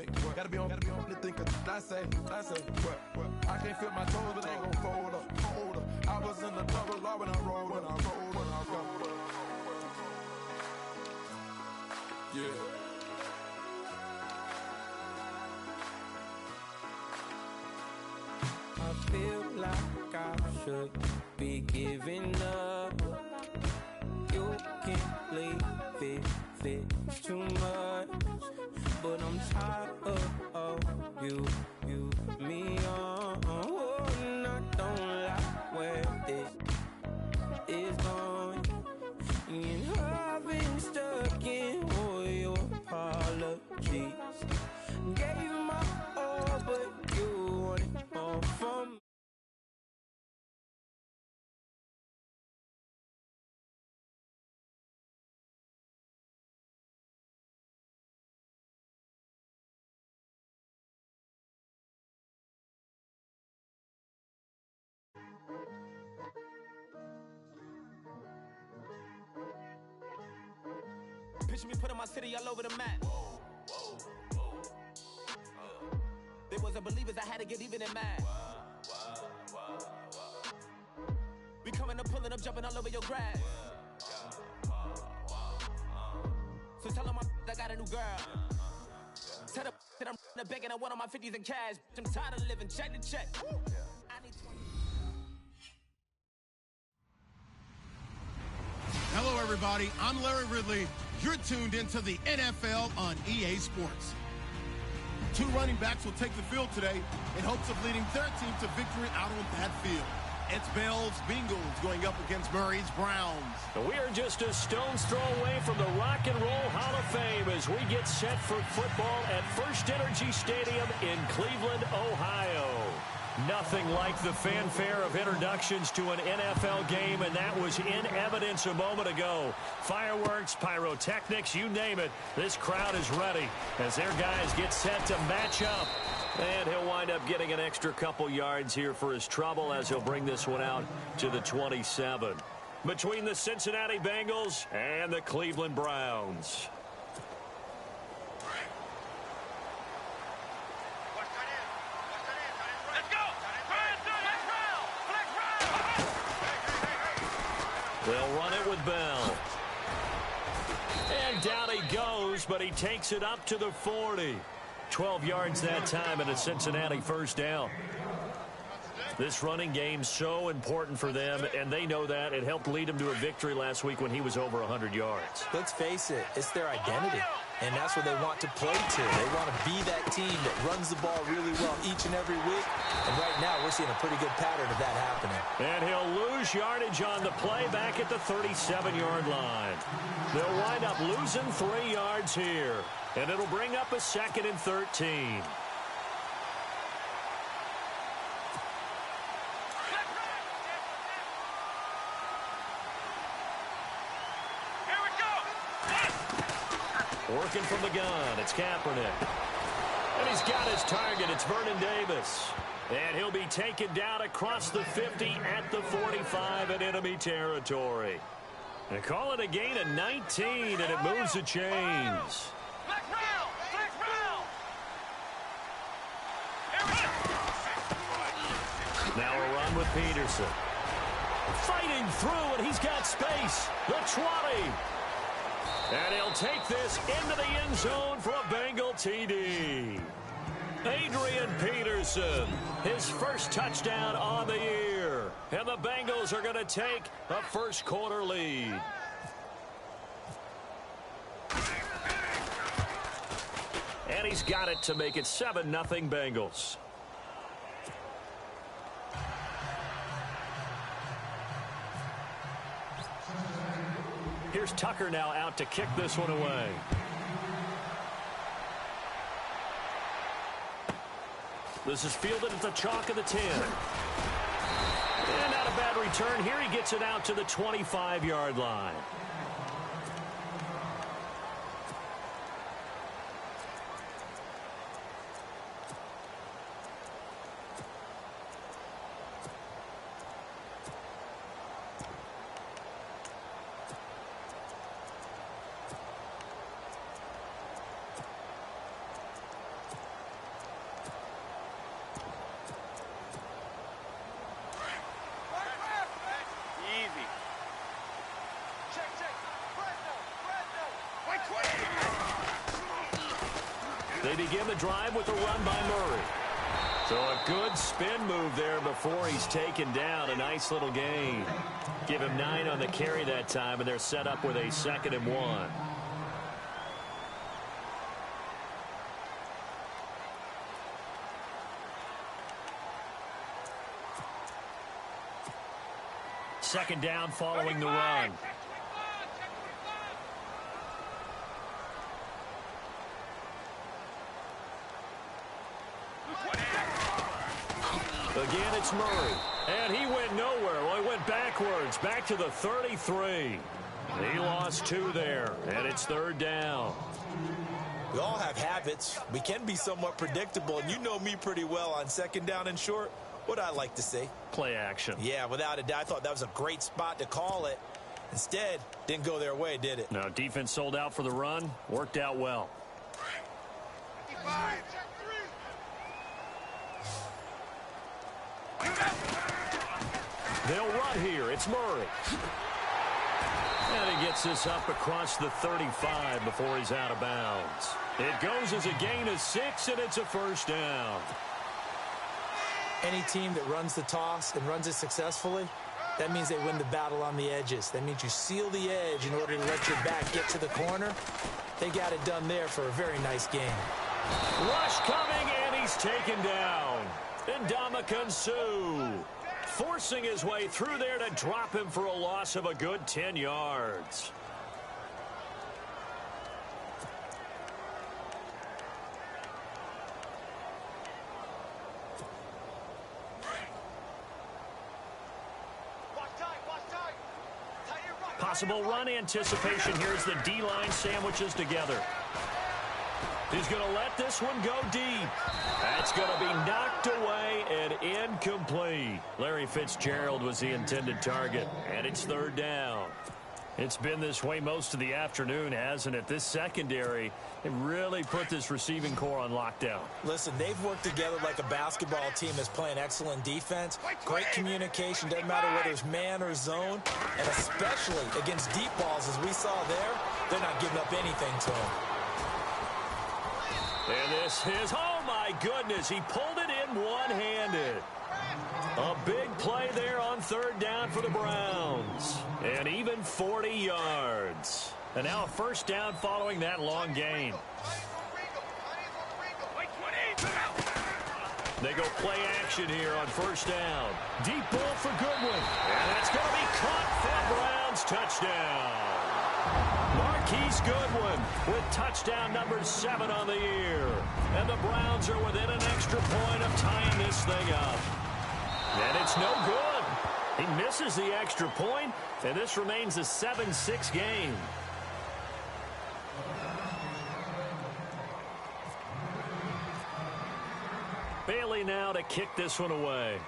Wait, what? Gotta be on the thing, cause I say, what? I can't feel my toes, but they gon' fold up. I was in the double law when I rolled. Yeah. I feel like I should be giving up. You can't leave it's too much. But I'm tired of you, me on. Oh, and I don't like where this is going. And I've been stuck in all your apologies. Gave my all, but you want it all from me. Picture me putting my city all over the map. They wasn't believers, I had to get even in mad. We coming up, pulling up, jumping all over your grass. So tell them I got a new girl. Tell them that I'm begging, I want on my 50s in cash. I'm tired of living check to check. I need to... Hello, everybody. I'm Larry Ridley. You're tuned into the NFL on EA Sports. Two running backs will take the field today in hopes of leading their team to victory out on that field. It's Bell's Bengals going up against Murray's Browns. We are just a stone's throw away from the Rock and Roll Hall of Fame as we get set for football at First Energy Stadium in Cleveland, Ohio. Nothing like the fanfare of introductions to an NFL game, and that was in evidence a moment ago. Fireworks, pyrotechnics, you name it. This crowd is ready as their guys get set to match up. And he'll wind up getting an extra couple yards here for his trouble as he'll bring this one out to the 27. Between the Cincinnati Bengals and the Cleveland Browns. They'll run it with Bell. And down he goes, but he takes it up to the 40. 12 yards that time and a Cincinnati first down. This running game so important for them, and they know that. It helped lead them to a victory last week when he was over 100 yards. Let's face it, it's their identity, and that's what they want to play to. They want to be that team that runs the ball really well each and every week, and right now we're seeing a pretty good pattern of that happening. And he'll lose yardage on the play back at the 37-yard line. They'll wind up losing 3 yards here, and it'll bring up a 2nd and 13. Working from the gun, it's Kaepernick. And he's got his target, it's Vernon Davis. And he'll be taken down across the 50 at the 45 in enemy territory. They call it a gain of 19, and it moves the chains. Now a run with Peterson. Fighting through, and he's got space. The 20. And he'll take this into the end zone for a Bengal TD. Adrian Peterson, his first touchdown on the year. And the Bengals are going to take a first quarter lead. And he's got it to make it 7-0 Bengals. Here's Tucker now out to kick this one away. This is fielded at the chalk of the 10. And not a bad return here. He gets it out to the 25-yard line. They begin the drive with a run by Murray. So a good spin move there before he's taken down. A nice little gain. Give him 9 on the carry that time, and they're set up with a 2nd and 1. Second down following the run. Again, it's Murray. And he went nowhere. Well, he went backwards, back to the 33. He lost 2 there, and it's 3rd down. We all have habits. We can be somewhat predictable, and you know me pretty well on 2nd down and short. What I like to say? Play action. Yeah, without a doubt. I thought that was a great spot to call it. Instead, didn't go their way, did it? No, defense sold out for the run. Worked out well. They'll run here. It's Murray. And he gets this up across the 35 before he's out of bounds. It goes as a gain of 6, and it's a 1st down. Any team that runs the toss and runs it successfully, that means they win the battle on the edges. That means you seal the edge in order to let your back get to the corner. They got it done there for a very nice game. Rush coming, and he's taken down. Ndamukong Suh forcing his way through there to drop him for a loss of a good 10 yards. Possible run anticipation here as the D-line sandwiches together. He's going to let this one go deep. That's going to be knocked away and incomplete. Larry Fitzgerald was the intended target, and it's 3rd down. It's been this way most of the afternoon, hasn't it? This secondary, they really put this receiving core on lockdown. Listen, they've worked together like a basketball team that's playing excellent defense. Great communication, doesn't matter whether it's man or zone. And especially against deep balls, as we saw there, they're not giving up anything to them. And this is, oh my goodness, he pulled it in one-handed. A big play there on 3rd down for the Browns. And even 40 yards. And now a 1st down following that long gain. They go play action here on 1st down. Deep ball for Goodwin. And that's going to be caught for the Browns. Touchdown. Marquise Goodwin with touchdown number 7 on the year. And the Browns are within an extra point of tying this thing up. And it's no good. He misses the extra point, and this remains a 7-6 game. Bailey now to kick this one away.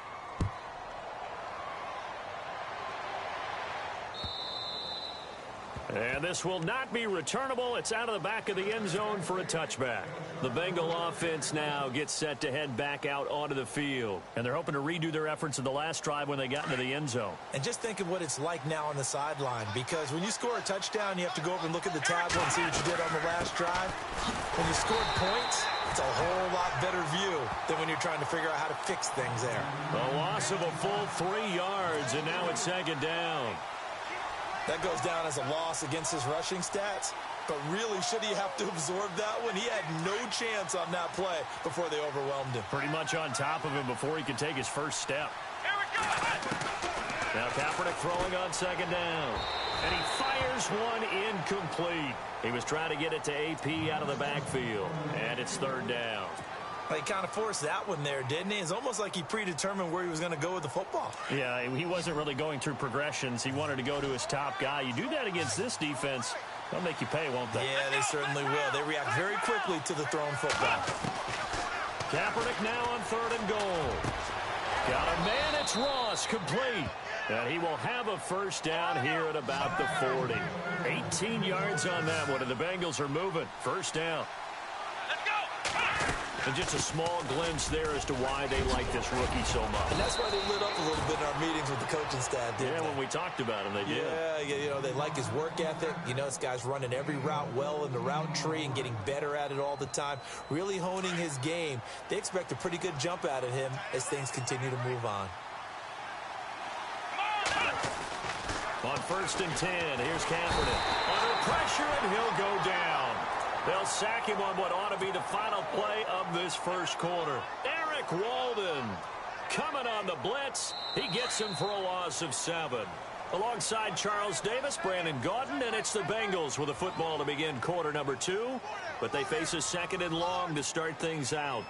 And this will not be returnable. It's out of the back of the end zone for a touchback. The Bengal offense now gets set to head back out onto the field. And they're hoping to redo their efforts in the last drive when they got into the end zone. And just think of what it's like now on the sideline. Because when you score a touchdown, you have to go over and look at the tablet and see what you did on the last drive. When you scored points, it's a whole lot better view than when you're trying to figure out how to fix things there. A loss of a full 3 yards, and now it's 2nd down. That goes down as a loss against his rushing stats. But really, should he have to absorb that one? He had no chance on that play before they overwhelmed him. Pretty much on top of him before he could take his first step. Here we go. Now Kaepernick throwing on 2nd down. And he fires one incomplete. He was trying to get it to AP out of the backfield. And it's 3rd down. He kind of forced that one there, didn't he? It's almost like he predetermined where he was going to go with the football. Yeah, he wasn't really going through progressions. He wanted to go to his top guy. You do that against this defense, they'll make you pay, won't they? Yeah, they certainly will. They react very quickly to the thrown football. Kaepernick now on 3rd and goal. Got a man, it's Ross, complete. And he will have a 1st down here at about the 40. 18 yards on that one, and the Bengals are moving. 1st down. Let's go. And just a small glimpse there as to why they like this rookie so much. And that's why they lit up a little bit in our meetings with the coaching staff, didn't they? When we talked about him, they did. Yeah, they like his work ethic. This guy's running every route well in the route tree and getting better at it all the time, really honing his game. They expect a pretty good jump out of him as things continue to move on. On 1st and 10, here's Kaepernick. Under pressure, and he'll go down. They'll sack him on what ought to be the final play of this first quarter. Eric Walden coming on the blitz. He gets him for a loss of 7. Alongside Charles Davis, Brandon Gaudin, and it's the Bengals with a football to begin quarter number 2. But they face a 2nd and long to start things out.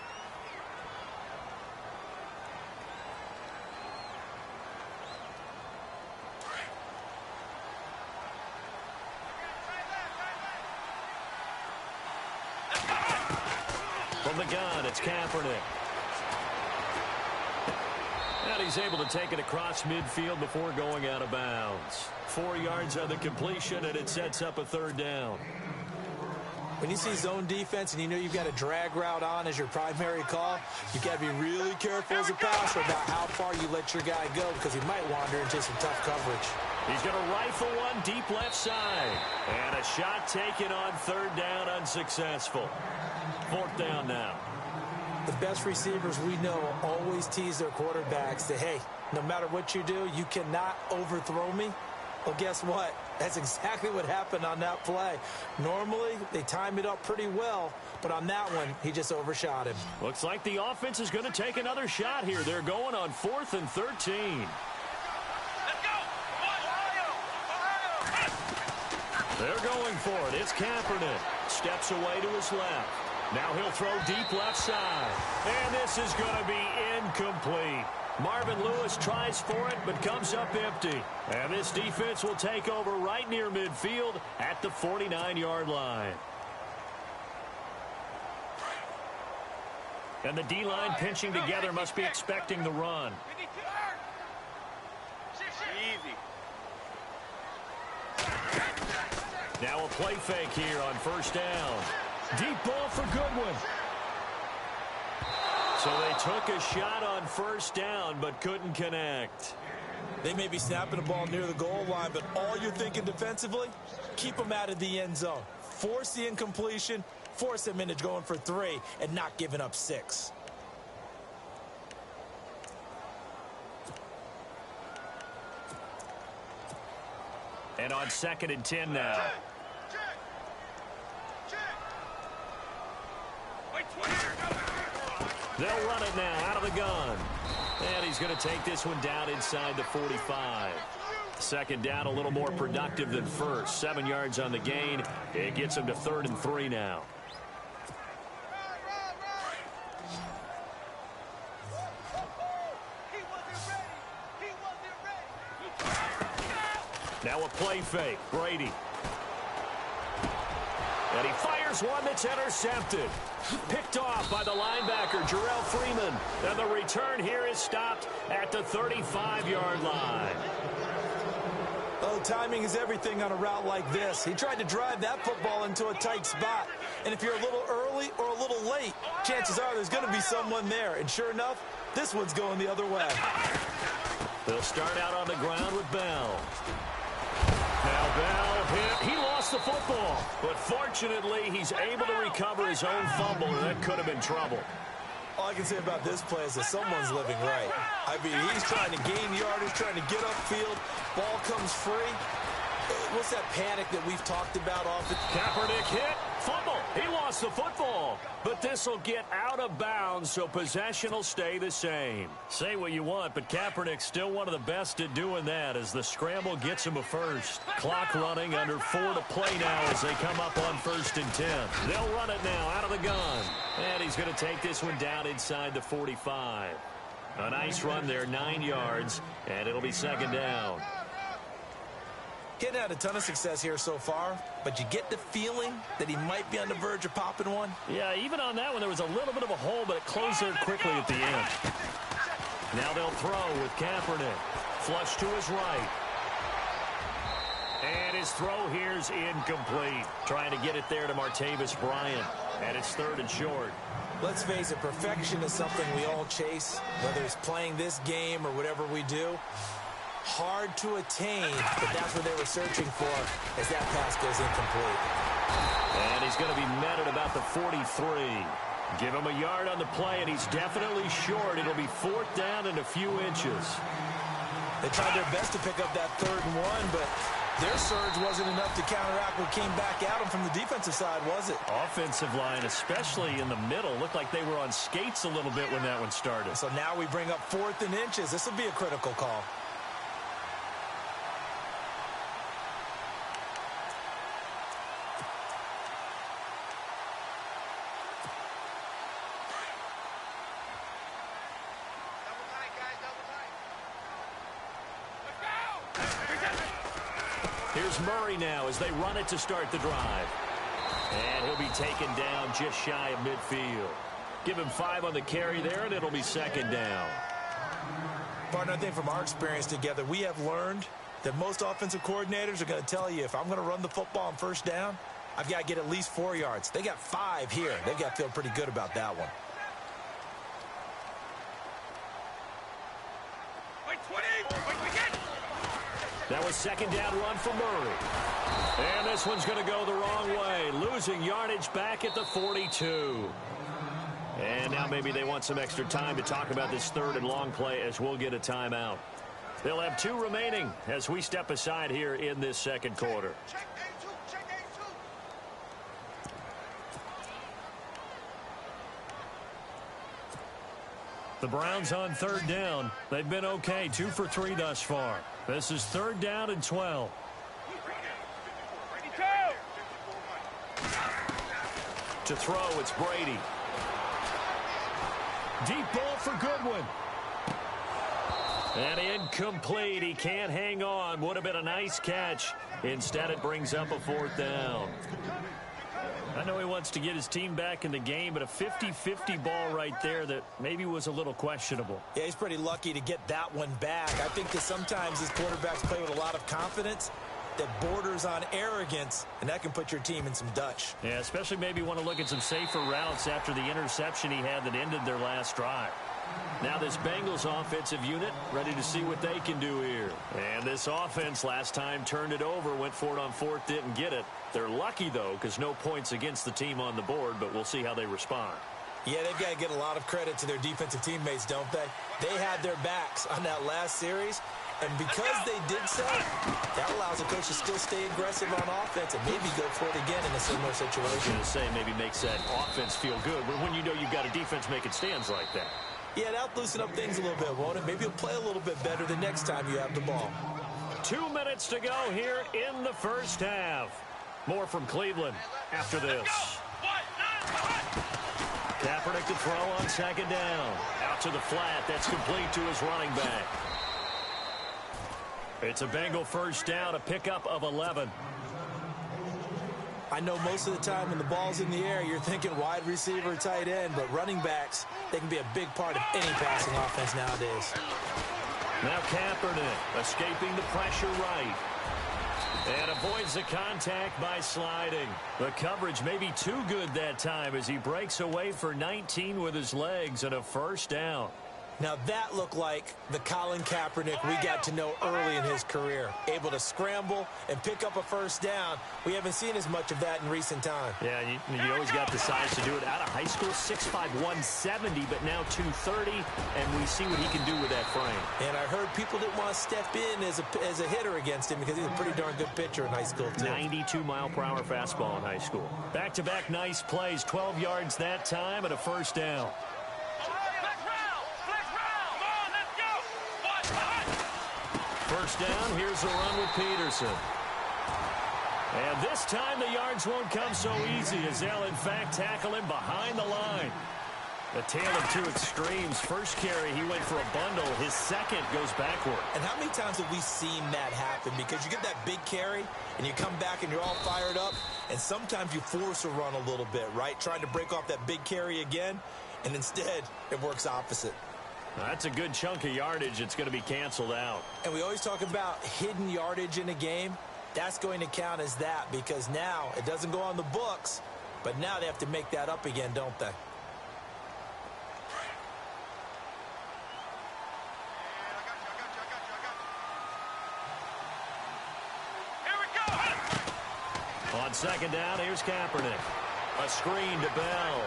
From the gun, it's Kaepernick. And he's able to take it across midfield before going out of bounds. 4 yards on the completion, and it sets up a 3rd down. When you see zone defense and you know you've got a drag route on as your primary call, you've got to be really careful as a passer about how far you let your guy go because he might wander into some tough coverage. He's going to rifle one deep left side. And a shot taken on 3rd down, unsuccessful. 4th down now. The best receivers we know always tease their quarterbacks that, hey, no matter what you do, you cannot overthrow me. Well, guess what? That's exactly what happened on that play. Normally, they time it up pretty well, but on that one, he just overshot him. Looks like the offense is going to take another shot here. They're going on 4th and 13. They're going for it. It's Kaepernick. Steps away to his left. Now he'll throw deep left side. And this is going to be incomplete. Marvin Lewis tries for it, but comes up empty. And this defense will take over right near midfield at the 49-yard line. And the D-line pinching together must be expecting the run. Now a play fake here on 1st down. Deep ball for Goodwin. So they took a shot on 1st down, but couldn't connect. They may be snapping the ball near the goal line, but all you're thinking defensively, keep them out of the end zone. Force the incompletion, force them into going for 3, and not giving up 6. And on 2nd and 10 now. They'll run it now out of the gun. And he's going to take this one down inside the 45. 2nd down, a little more productive than 1st. 7 yards on the gain. It gets him to 3rd and 3 now. Now a play fake. Brady. And he fires one that's intercepted. Picked off by the linebacker, Jarrell Freeman. And the return here is stopped at the 35-yard line. Oh, timing is everything on a route like this. He tried to drive that football into a tight spot. And if you're a little early or a little late, chances are there's going to be someone there. And sure enough, this one's going the other way. They'll start out on the ground with Bell. Now Bell hit. He lost the football. But fortunately, he's able to recover his own fumble, and that could have been trouble. All I can say about this play is that someone's living right. I mean, he's trying to gain yardage, trying to get upfield. Ball comes free. What's that panic that we've talked about often? Kaepernick hit. Fumble. He lost the football. But this will get out of bounds, so possession will stay the same. Say what you want, but Kaepernick's still one of the best at doing that as the scramble gets him a first. Clock running, under 4 to play now as they come up on 1st and 10. They'll run it now out of the gun. And he's going to take this one down inside the 45. A nice run there, 9 yards, and it'll be 2nd down. He hadn't had a ton of success here so far, but you get the feeling that he might be on the verge of popping one. Yeah, even on that one, there was a little bit of a hole, but it closed there quickly at the end. Now they'll throw with Kaepernick. Flush to his right. And his throw here's incomplete. Trying to get it there to Martavis Bryant. And it's 3rd and short. Let's face it, perfection is something we all chase, whether it's playing this game or whatever we do. Hard to attain, but that's what they were searching for as that pass goes incomplete. And he's going to be met at about the 43. Give him a yard on the play, and he's definitely short. It'll be 4th down and a few inches. They tried their best to pick up that 3rd and 1, but their surge wasn't enough to counteract what came back at them from the defensive side, was it? Offensive line, especially in the middle, looked like they were on skates a little bit when that one started. So now we bring up 4th and inches. This will be a critical call. Here's Murray now as they run it to start the drive. And he'll be taken down just shy of midfield. Give him 5 on the carry there, and it'll be 2nd down. Partner, I think from our experience together, we have learned that most offensive coordinators are going to tell you, if I'm going to run the football on 1st down, I've got to get at least 4 yards. They got 5 here. They've got to feel pretty good about that one. That was 2nd down run for Murray. And this one's going to go the wrong way, losing yardage back at the 42. And now maybe they want some extra time to talk about this 3rd and long play as we'll get a timeout. They'll have 2 remaining as we step aside here in this 2nd quarter. The Browns on 3rd down. They've been okay, 2 for 3 thus far. This is 3rd down and 12. To throw, it's Brady. Deep ball for Goodwin. And incomplete. He can't hang on. Would have been a nice catch. Instead, it brings up a 4th down. I know he wants to get his team back in the game, but a 50-50 ball right there that maybe was a little questionable. Yeah, he's pretty lucky to get that one back. I think that sometimes these quarterbacks play with a lot of confidence that borders on arrogance, and that can put your team in some Dutch. Yeah, especially maybe want to look at some safer routes after the interception he had that ended their last drive. Now this Bengals offensive unit ready to see what they can do here. And this offense last time turned it over, went for it on 4th, didn't get it. They're lucky, though, because no points against the team on the board, but we'll see how they respond. Yeah, they've got to get a lot of credit to their defensive teammates, don't they? They had their backs on that last series, and because they did so, that allows the coach to still stay aggressive on offense and maybe go for it again in a similar situation. I was going to say maybe makes that offense feel good, but when you know you've got a defense making stands like that. Yeah, that'll loosen up things a little bit, won't it? Maybe you'll play a little bit better the next time you have the ball. 2 minutes to go here in the 1st half. More from Cleveland after this. Kaepernick to throw on 2nd down. Out to the flat. That's complete to his running back. It's a Bengal 1st down, a pickup of 11. I know most of the time when the ball's in the air, you're thinking wide receiver, tight end, but running backs, they can be a big part of any passing offense nowadays. Now Kaepernick escaping the pressure right. And avoids the contact by sliding. The coverage may be too good that time as he breaks away for 19 with his legs and a 1st down. Now that looked like the Colin Kaepernick we got to know early in his career. Able to scramble and pick up a 1st down. We haven't seen as much of that in recent time. Yeah, you always got the size to do it. Out of high school, 6'5", 170, but now 230, and we see what he can do with that frame. And I heard people didn't want to step in as a hitter against him because he's a pretty darn good pitcher in high school, too. 92-mile-per-hour fastball in high school. Back-to-back nice plays, 12 yards that time and a 1st down. First down, here's the run with Peterson. And this time the yards won't come so easy as they'll, in fact, tackle him behind the line. The tale of 2 extremes. First carry, he went for a bundle. His second goes backward. And how many times have we seen that happen? Because you get that big carry, and you come back and you're all fired up, and sometimes you force a run a little bit, right? Trying to break off that big carry again, and instead it works opposite. That's a good chunk of yardage. It's going to be canceled out. And we always talk about hidden yardage in a game. That's going to count as that because now it doesn't go on the books, but now they have to make that up again, don't they? On second down, here's Kaepernick. A screen to Bell.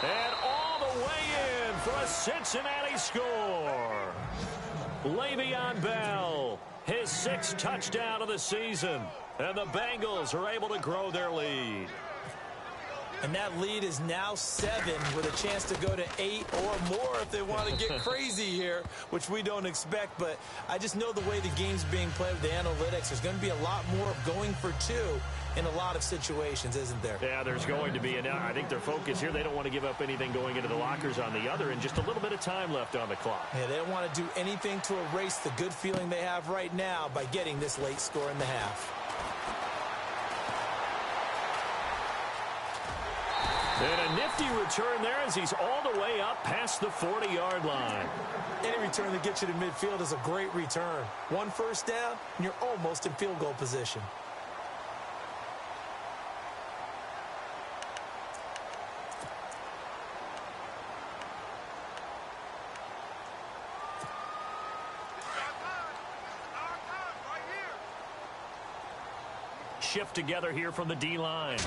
And all the way in for a Cincinnati score. Le'Veon Bell, his 6th touchdown of the season. And the Bengals are able to grow their lead. And that lead is now 7 with a chance to go to 8 or more if they want to get crazy here, which we don't expect. But I just know the way the game's being played with the analytics, there's going to be a lot more of going for 2 in a lot of situations, isn't there? Yeah, there's going to be. And I think their focus here, they don't want to give up anything going into the lockers on the other, and just a little bit of time left on the clock. Yeah, they don't want to do anything to erase the good feeling they have right now by getting this late score in the half. And a nifty return there as he's all the way up past the 40-yard line. Any return that gets you to midfield is a great return. 1 first down, and you're almost in field goal position. Shift together here from the D-line.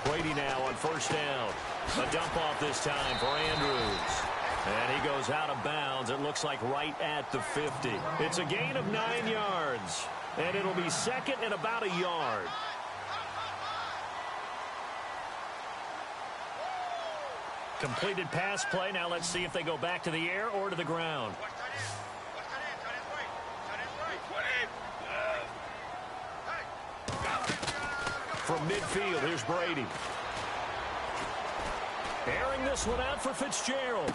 Brady now on first down. A dump off this time for Andrews. And he goes out of bounds. It looks like right at the 50. It's a gain of 9 yards. And it'll be second and about a yard. Completed pass play. Now let's see if they go back to the air or to the ground. From midfield, here's Brady. Airing this one out for Fitzgerald.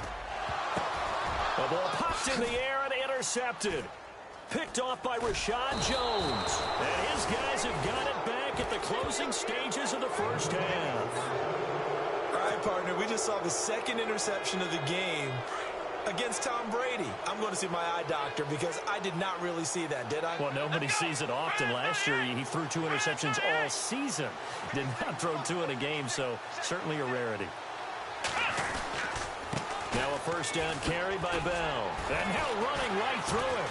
The ball popped in the air and intercepted. Picked off by Rashad Jones. And his guys have got it back at the closing stages of the first half. All right, partner, we just saw the 2nd interception of the game against Tom Brady. I'm going to see my eye doctor because I did not really see that, did I? Well, nobody sees it often. Last year, he threw 2 interceptions all season. Did not throw 2 in a game, so certainly a rarity. Now a first down carry by Bell. And now running right through it.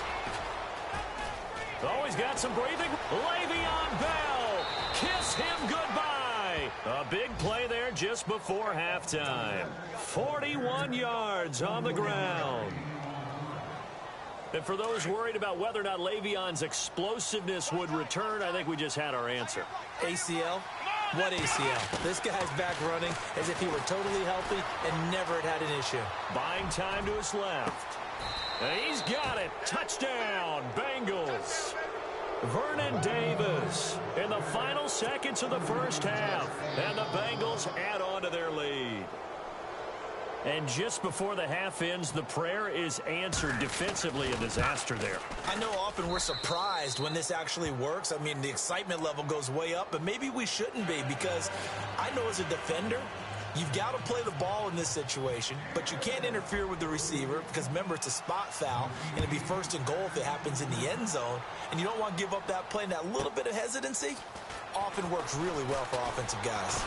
Always got some breathing. Le'Veon Bell. Kiss him goodbye. A big play there just before halftime. 41 yards on the ground. And for those worried about whether or not Le'Veon's explosiveness would return, I think we just had our answer. ACL? What ACL? This guy's back running as if he were totally healthy and never had an issue. Buying time to his left. And he's got it. Touchdown, Bengals. Vernon Davis in the final seconds of the first half. And the Bengals add on to their lead. And just before the half ends, the prayer is answered. Defensively, a disaster there. I know often we're surprised when this actually works. I mean, the excitement level goes way up, but maybe we shouldn't be because I know as a defender, you've got to play the ball in this situation, but you can't interfere with the receiver because, remember, it's a spot foul, and it'd be first and goal if it happens in the end zone, and you don't want to give up that play. And that little bit of hesitancy often works really well for offensive guys.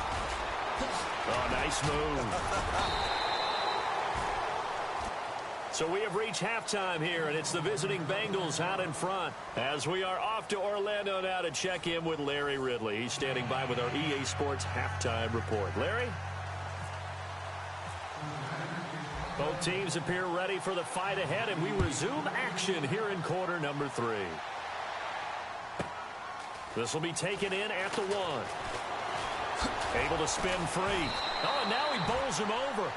Oh, nice move. So we have reached halftime here, and it's the visiting Bengals out in front as we are off to Orlando now to check in with Larry Ridley. He's standing by with our EA Sports halftime report. Larry? Both teams appear ready for the fight ahead, and we resume action here in quarter number 3. This will be taken in at the 1. Able to spin free. Oh, and now he bowls him over.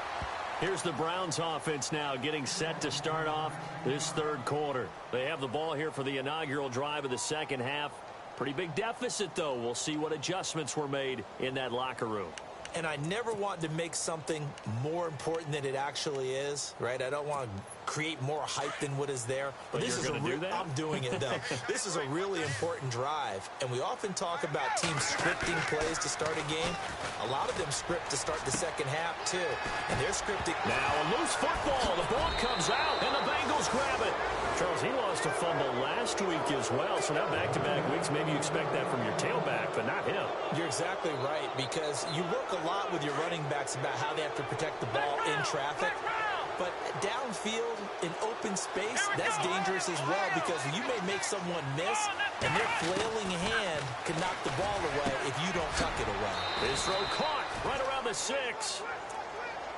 Here's the Browns offense now getting set to start off this third quarter. They have the ball here for the inaugural drive of the second half. Pretty big deficit, though. We'll see what adjustments were made in that locker room. And I never want to make something more important than it actually is, right? I don't want to create more hype than what is there. But this is do that? I'm doing it, though. This is a really important drive. And we often talk about teams scripting plays to start a game. A lot of them script to start the second half, too. And they're scripting. Now a loose football. The ball comes out, and the Bengals grab it. Charles, he lost a fumble last week as well. So now back-to-back weeks, maybe you expect that from your tailback, but not him. You're exactly right, because you work a lot with your running backs about how they have to protect the ball in traffic. But downfield in open space, that's dangerous as well because you may make someone miss, and their flailing hand can knock the ball away if you don't tuck it away. His throw caught right around the 6.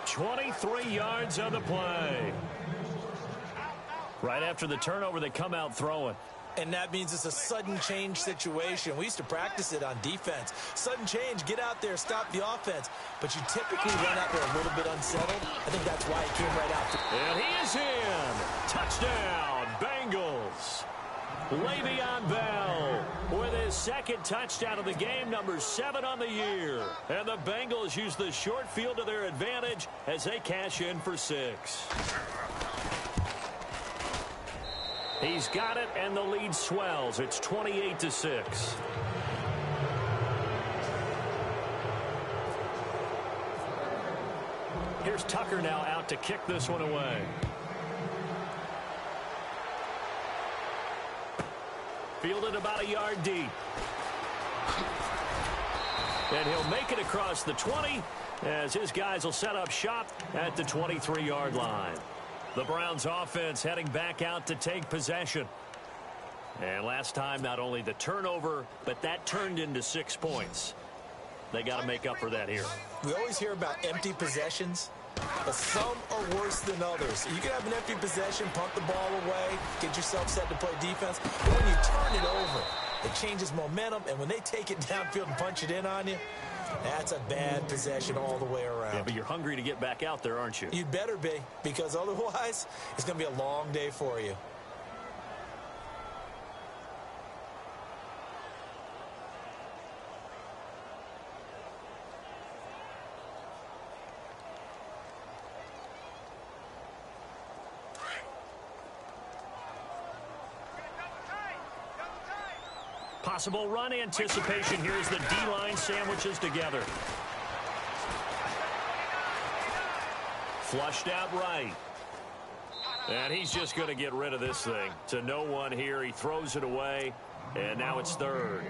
23 yards on the play. Right after the turnover, they come out throwing. And that means it's a sudden change situation. We used to practice it on defense. Sudden change, get out there, stop the offense. But you typically run out there a little bit unsettled. I think that's why he came right out. And he is in. Touchdown, Bengals. Le'Veon Bell with his second touchdown of the game, number 7 on the year. And the Bengals use the short field to their advantage as they cash in for 6. He's got it, and the lead swells. It's 28-6. Here's Tucker now out to kick this one away. Fielded about a yard deep. And he'll make it across the 20 as his guys will set up shop at the 23-yard line. The Browns offense heading back out to take possession. And last time, not only the turnover, but that turned into 6 points. They got to make up for that here. We always hear about empty possessions, but some are worse than others. You can have an empty possession, punt the ball away, get yourself set to play defense. But when you turn it over, it changes momentum, and when they take it downfield and punch it in on you, that's a bad possession all the way around. Yeah, but you're hungry to get back out there, aren't you? You'd better be, because otherwise, it's going to be a long day for you. Possible run anticipation here as the D-line sandwiches together. Flushed out right. And he's just going to get rid of this thing. To no one here. He throws it away, and now it's 3rd.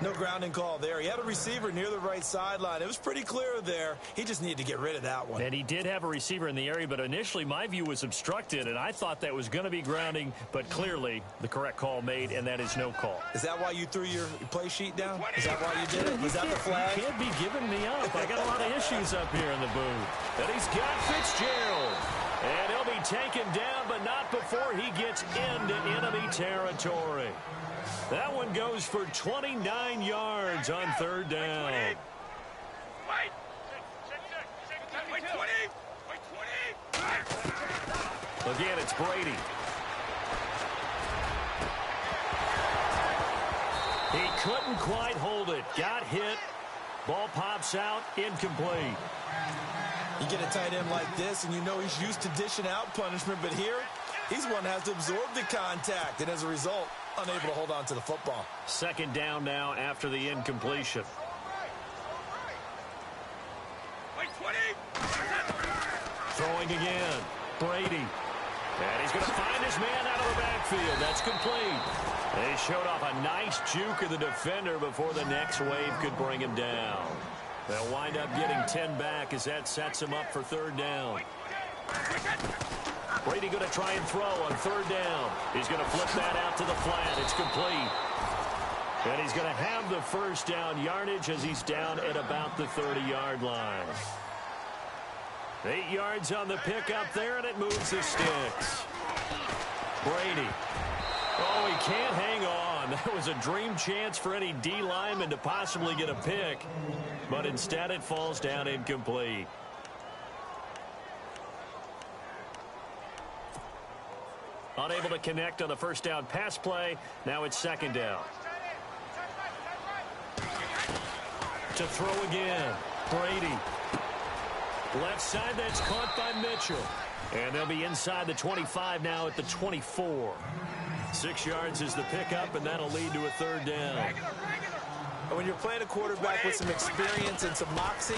No grounding call there. He had a receiver near the right sideline. It was pretty clear there. He just needed to get rid of that one. And he did have a receiver in the area, but initially my view was obstructed, and I thought that was going to be grounding, but clearly the correct call made, and that is no call. Is that why you threw your play sheet down? Is that why you did it? Was that the flag? You can't be giving me up. I got a lot of issues up here in the booth. And he's got Fitzgerald. And he'll be taken down, but not before he gets into enemy territory. That one goes for 29 yards on 3rd down. Again, it's Brady. He couldn't quite hold it. Got hit. Ball pops out. Incomplete. You get a tight end like this, and you know he's used to dishing out punishment, but here, he's one that has to absorb the contact, and as a result, unable to hold on to the football. 2nd down now after the incompletion. Throwing again. Brady. And he's going to find his man out of the backfield. That's complete. They showed off a nice juke of the defender before the next wave could bring him down. They'll wind up getting 10 back as that sets him up for 3rd down. Brady going to try and throw on 3rd down. He's going to flip that out to the flat. It's complete. And he's going to have the 1st down yardage as he's down at about the 30-yard line. 8 yards on the pickup there, and it moves the sticks. Brady. Oh, he can't hang on. That was a dream chance for any D lineman to possibly get a pick, but instead it falls down incomplete. Unable to connect on the 1st down pass play. Now it's 2nd down. To throw again. Brady. Left side, that's caught by Mitchell. And they'll be inside the 25 now at the 24. 6 yards is the pickup, and that'll lead to a 3rd down. And when you're playing a quarterback with some experience and some moxie,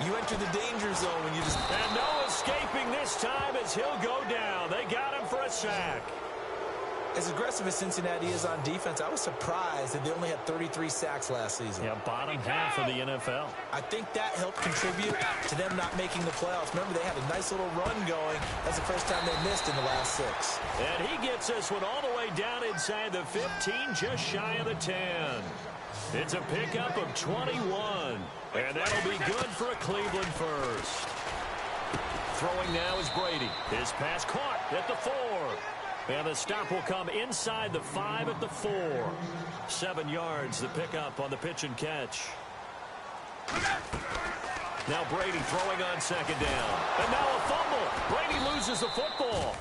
you enter the danger zone when you just... And no escaping this time as he'll go down. They got him for a sack. As aggressive as Cincinnati is on defense, I was surprised that they only had 33 sacks last season. Yeah, bottom half of the NFL. I think that helped contribute to them not making the playoffs. Remember, they had a nice little run going. That's the first time they missed in the last 6. And he gets this one all the way down inside the 15, just shy of the 10. It's a pickup of 21, and that'll be good for a Cleveland first. Throwing now is Brady. His pass caught at the 4. And the stop will come inside the 5 at the 4. 7 yards, the pickup on the pitch and catch. Now Brady throwing on second down. And now a fumble. Brady loses the football.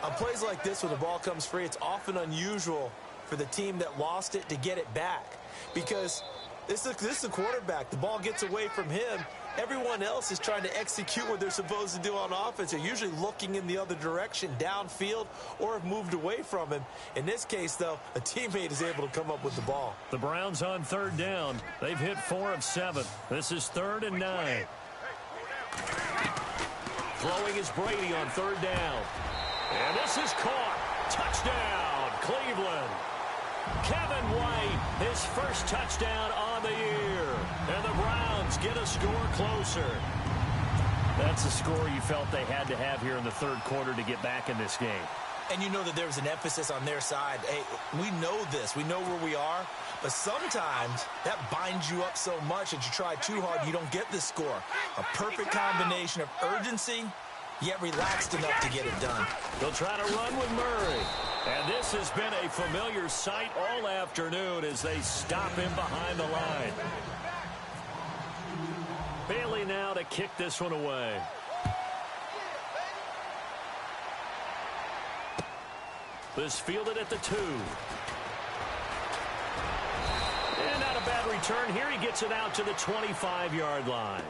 On plays like this, when the ball comes free, it's often unusual for the team that lost it to get it back. Because this is a quarterback. The ball gets away from him. Everyone else is trying to execute what they're supposed to do on offense. They're usually looking in the other direction, downfield, or have moved away from him. In this case, though, a teammate is able to come up with the ball. The Browns on third down. They've hit 4 of 7. This is 3rd and 9. Throwing is Brady on third down. And this is caught. Touchdown, Cleveland. Kevin White, his first touchdown on the year. And the Browns get a score closer. That's a score you felt they had to have here in the third quarter to get back in this game. And you know that there was an emphasis on their side. Hey, we know this. We know where we are. But sometimes that binds you up so much that you try too hard, you don't get this score. A perfect combination of urgency, yet relaxed enough to get it done. They'll try to run with Murray. And this has been a familiar sight all afternoon as they stop him behind the line. Bailey now to kick this one away. This fielded at the 2. And not a bad return here. He gets it out to the 25-yard line.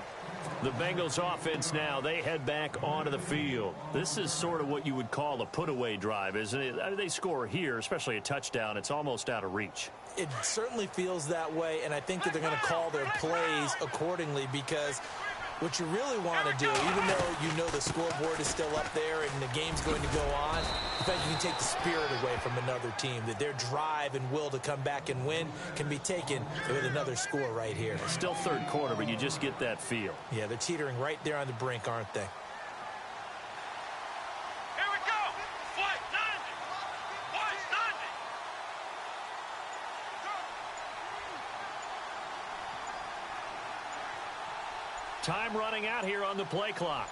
The Bengals offense now, they head back onto the field. This is sort of what you would call a put-away drive, isn't it? I mean, they score here, especially a touchdown. It's almost out of reach. It certainly feels that way, and I think that they're going to call their plays accordingly because what you really want to do, even though you know the scoreboard is still up there and the game's going to go on, in fact, you can take the spirit away from another team, that their drive and will to come back and win can be taken with another score right here. Still third quarter, but you just get that feel. Yeah, they're teetering right there on the brink, aren't they? Here we go! Flight 90! Flight 90! Time running out here on the play clock.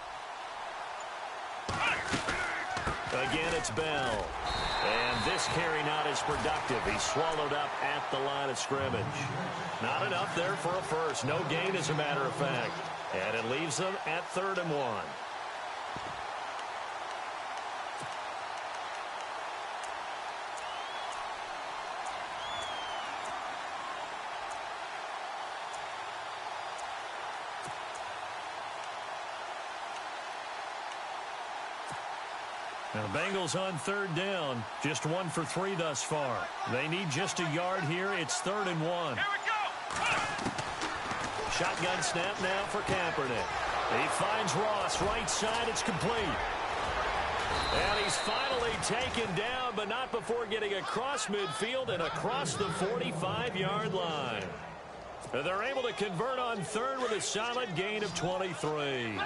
Again, it's Bell. And this carry not as productive. He's swallowed up at the line of scrimmage. Not enough there for a first. No gain, as a matter of fact. And it leaves them at 3rd and 1. Now, the Bengals on third down. Just 1 for 3 thus far. They need just a yard here. It's 3rd and 1. Here we go! Shotgun snap now for Kaepernick. He finds Ross right side. It's complete. And he's finally taken down, but not before getting across midfield and across the 45-yard line. And they're able to convert on third with a solid gain of 23.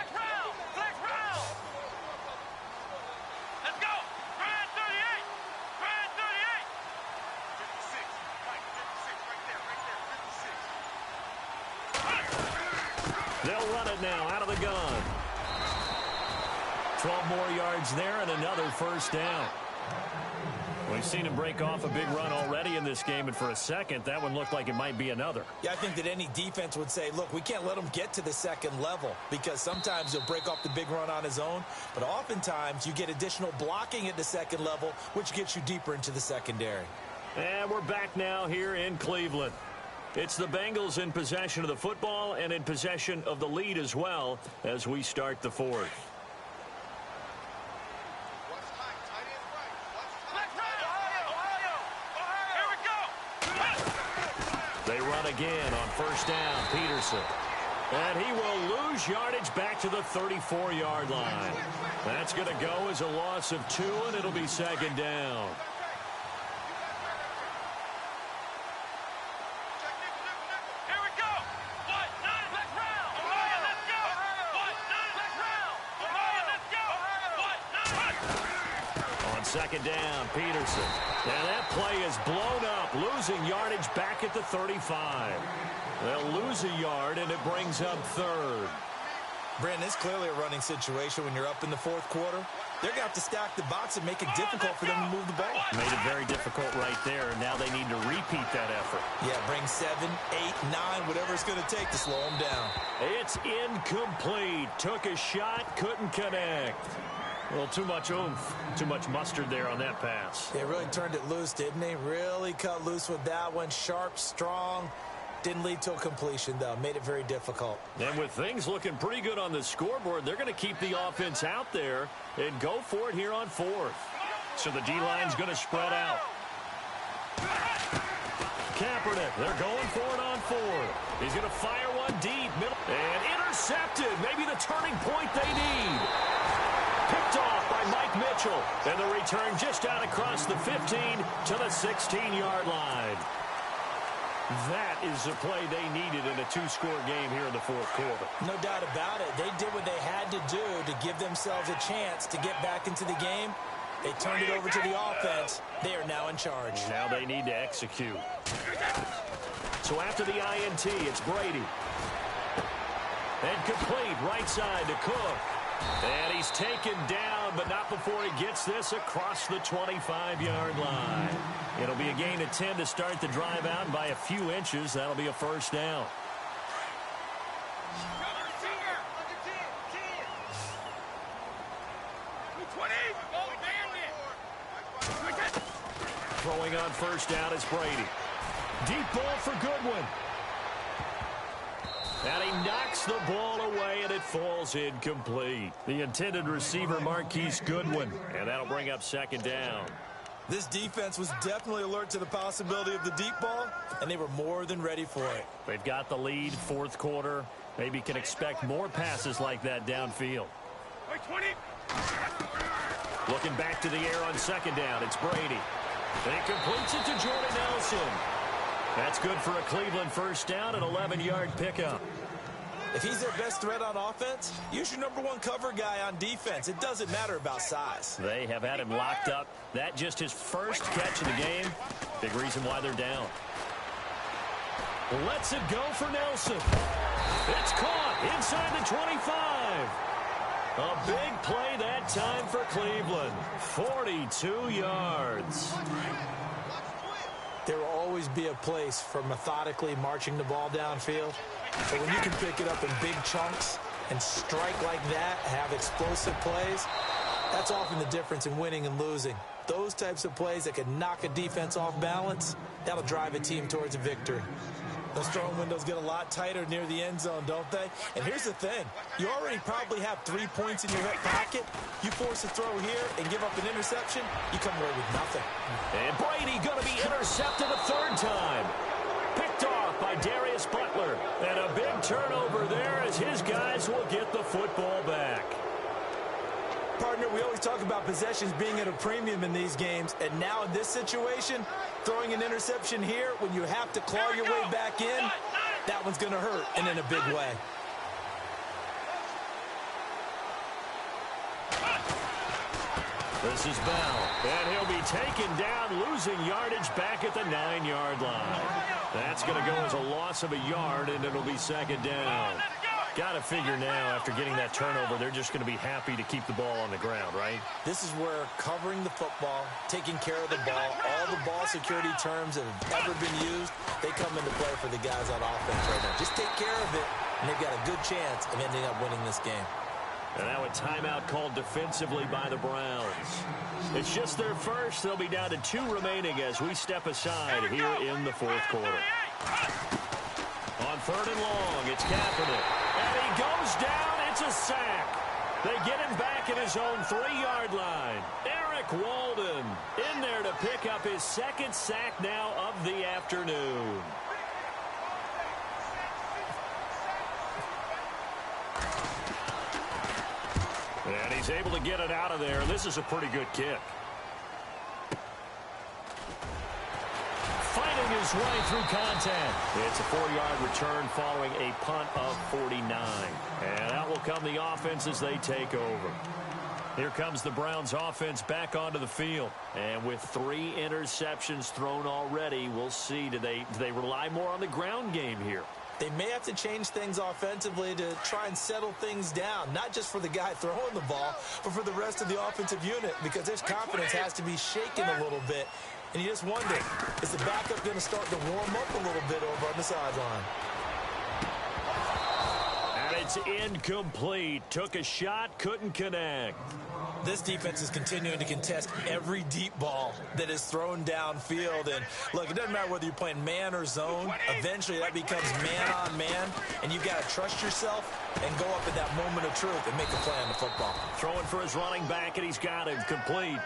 They'll run it now out of the gun. 12 more yards there and another first down. We've seen him break off a big run already in this game, and for a second, that one looked like it might be another. Yeah, I think that any defense would say, look, we can't let him get to the second level because sometimes he'll break off the big run on his own, but oftentimes you get additional blocking at the second level, which gets you deeper into the secondary. And we're back now here in Cleveland. It's the Bengals in possession of the football and in possession of the lead as well as we start the fourth. They run again on first down, Peterson. And he will lose yardage back to the 34-yard line. That's going to go as a loss of 2, and it'll be second down. On second down, Peterson. And that play is blown up, losing yardage back at the 35. They'll lose a yard, and it brings up third. Brandon, it's clearly a running situation when you're up in the fourth quarter. They're going to have to stack the box and make it difficult for them to move the ball. Made it very difficult right there. Now they need to repeat that effort. Yeah, bring 7, 8, 9, whatever it's going to take to slow them down. It's incomplete. Took a shot, couldn't connect. A little too much oomph, too much mustard there on that pass. They really turned it loose, didn't they? Really cut loose with that one. Sharp, strong. Didn't lead to a completion, though. Made it very difficult. And with things looking pretty good on the scoreboard, they're going to keep the offense out there and go for it here on fourth. So the D-line's going to spread out. Kaepernick, they're going for it on fourth. He's going to fire one deep, middle, and intercepted. Maybe the turning point they need. Picked off by Mike Mitchell. And the return just out across the 15 to the 16-yard line. That is the play they needed in a two-score game here in the fourth quarter. No doubt about it. They did what they had to do to give themselves a chance to get back into the game. They turned it over to the offense. They are now in charge. Now they need to execute. So after the INT, it's Brady. And complete right side to Cook. And he's taken down, but not before he gets this across the 25-yard line. It'll be a gain of 10 to start the drive out, and by a few inches, that'll be a first down. Throwing on first down is Brady. Deep ball for Goodwin. And he knocks the ball away, and it falls incomplete. The intended receiver, Marquise Goodwin. And that'll bring up second down. This defense was definitely alert to the possibility of the deep ball, and they were more than ready for it. They've got the lead, fourth quarter. Maybe can expect more passes like that downfield. Looking back to the air on second down, it's Brady. And he completes it to Jordan Nelson. That's good for a Cleveland first down, an 11-yard pickup. If he's their best threat on offense, use your number one cover guy on defense. It doesn't matter about size. They have had him locked up. That just his first catch of the game. Big reason why they're down. Lets it go for Nelson. It's caught inside the 25. A big play that time for Cleveland. 42 yards. There will always be a place for methodically marching the ball downfield. But when you can pick it up in big chunks and strike like that, have explosive plays, that's often the difference in winning and losing. Those types of plays that can knock a defense off balance, that'll drive a team towards a victory. Those throwing windows get a lot tighter near the end zone, don't they? And here's the thing. You already probably have 3 points in your hip pocket. You force a throw here and give up an interception, you come away with nothing. And Brady going to be intercepted a third time. Picked off by Darius Butler. And a big turnover there as his guys will get the football back. Partner, we always talk about possessions being at a premium in these games, and now in this situation, throwing an interception here when you have to claw your way back in, that one's going to hurt, and in a big way. This is Bell, and he'll be taken down, losing yardage back at the 9-yard line. That's going to go as a loss of a yard, and it'll be second down. Got to figure now, after getting that turnover, they're just going to be happy to keep the ball on the ground, right? This is where covering the football, taking care of the ball, all the ball security terms that have ever been used, they come into play for the guys on offense right now. Just take care of it, and they've got a good chance of ending up winning this game. And now a timeout called defensively by the Browns. It's just their first. They'll be down to 2 remaining as we step aside here in the fourth quarter. On third and long, it's Kaepernick. And he goes down. It's a sack. They get him back at his own 3-yard line. Eric Walden in there to pick up his second sack now of the afternoon. And he's able to get it out of there. This is a pretty good kick. Fighting his way through contact. It's a 4-yard return following a punt of 49. And out will come the offense as they take over. Here comes the Browns offense back onto the field. And with 3 interceptions thrown already, we'll see. Do they rely more on the ground game here? They may have to change things offensively to try and settle things down, not just for the guy throwing the ball, but for the rest of the offensive unit, because their confidence has to be shaken a little bit. And you just wonder, is the backup going to start to warm up a little bit over on the sideline? And it's incomplete. Took a shot, couldn't connect. This defense is continuing to contest every deep ball that is thrown downfield. And look, it doesn't matter whether you're playing man or zone. Eventually, that becomes man on man. And you've got to trust yourself and go up at that moment of truth and make a play on the football. Throwing for his running back, and he's got him complete.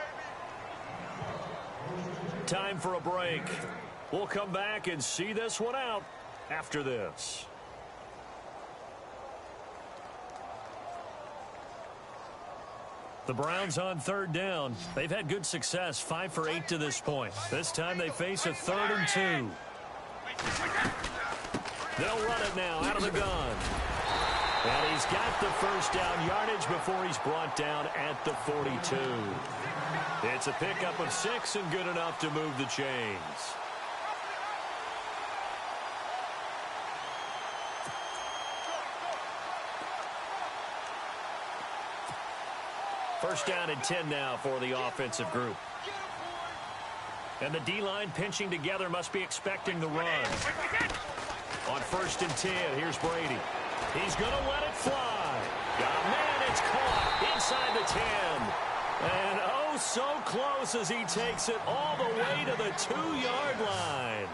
Time for a break. We'll come back and see this one out after this. The Browns on 3rd down. They've had good success, 5 for 8 to this point. This time they face a 3rd and 2. They'll run it now out of the gun. And he's got the first down yardage before he's brought down at the 42. It's a pickup of 6 and good enough to move the chains. First down and 10 now for the offensive group. And the D-line pinching together, must be expecting the run. On 1st and 10, here's Brady. He's going to let it fly. Man, it's caught inside the 10. And oh, so close as he takes it all the way to the 2-yard line.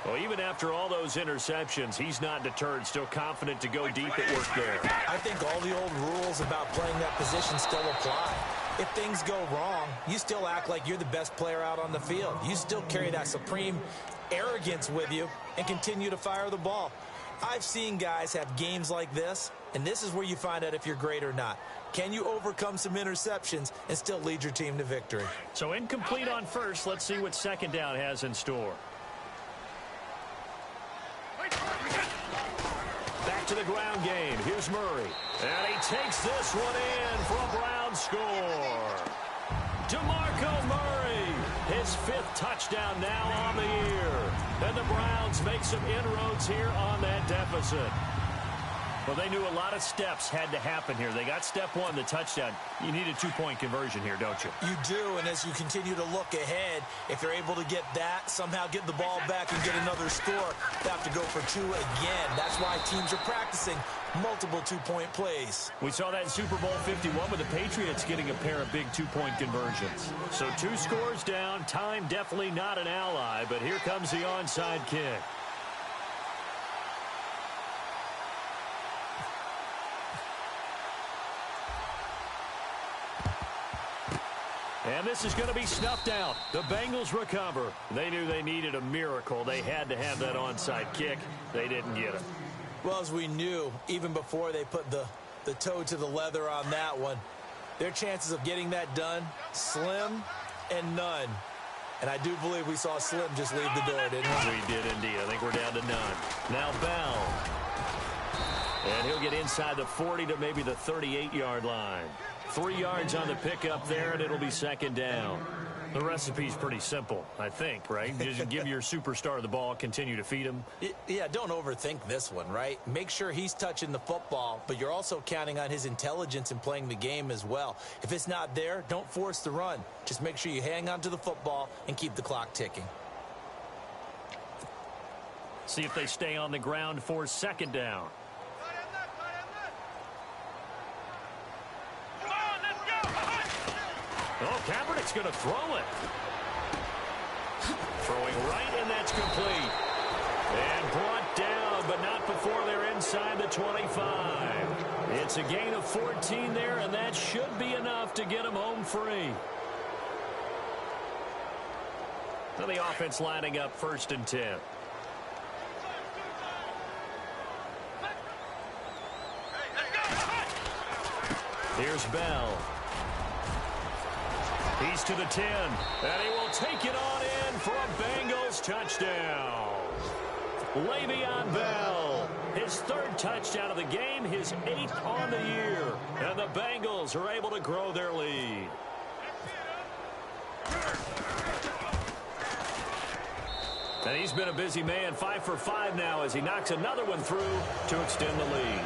Well, even after all those interceptions, he's not deterred, still confident to go deep at work there. I think all the old rules about playing that position still apply. If things go wrong, you still act like you're the best player out on the field. You still carry that supreme arrogance with you and continue to fire the ball. I've seen guys have games like this, and this is where you find out if you're great or not. Can you overcome some interceptions and still lead your team to victory? So incomplete on 1st. Let's see what 2nd down has in store. Back to the ground game. Here's Murray. And he takes this one in for a Brown score. DeMarco Murray, his 5th touchdown now on the year. And the Browns make some inroads here on that deficit. Well, they knew a lot of steps had to happen here. They got step 1, the touchdown. You need a 2-point conversion here, don't you? You do, and as you continue to look ahead, if you're able to get that, somehow get the ball back and get another score, they have to go for 2 again. That's why teams are practicing multiple 2-point plays. We saw that in Super Bowl 51 with the Patriots getting a pair of big 2-point conversions. So 2 scores down, time definitely not an ally, but here comes the onside kick. And this is going to be snuffed out. The Bengals recover. They knew they needed a miracle. They had to have that onside kick. They didn't get it. Well, as we knew, even before they put the toe to the leather on that one, their chances of getting that done, slim and none. And I do believe we saw Slim just leave the door, didn't we? We did indeed. I think we're down to none. Now Bell. And he'll get inside the 40 to maybe the 38-yard line. 3 yards on the pickup there, and it'll be 2nd down. The recipe's pretty simple, I think, right? Just give your superstar the ball, continue to feed him. Yeah, don't overthink this one, right? Make sure he's touching the football, but you're also counting on his intelligence in playing the game as well. If it's not there, don't force the run. Just make sure you hang on to the football and keep the clock ticking. See if they stay on the ground for 2nd down. Oh, Kaepernick's going to throw it. Throwing right, and that's complete. And brought down, but not before they're inside the 25. It's a gain of 14 there, and that should be enough to get them home free. So the offense lining up 1st and 10. Here's Bell. He's to the 10, and he will take it on in for a Bengals touchdown. Le'Veon Bell, His third touchdown of the game, his 8th on the year. And the Bengals are able to grow their lead. And he's been a busy man, 5 for 5 now as he knocks another one through to extend the lead.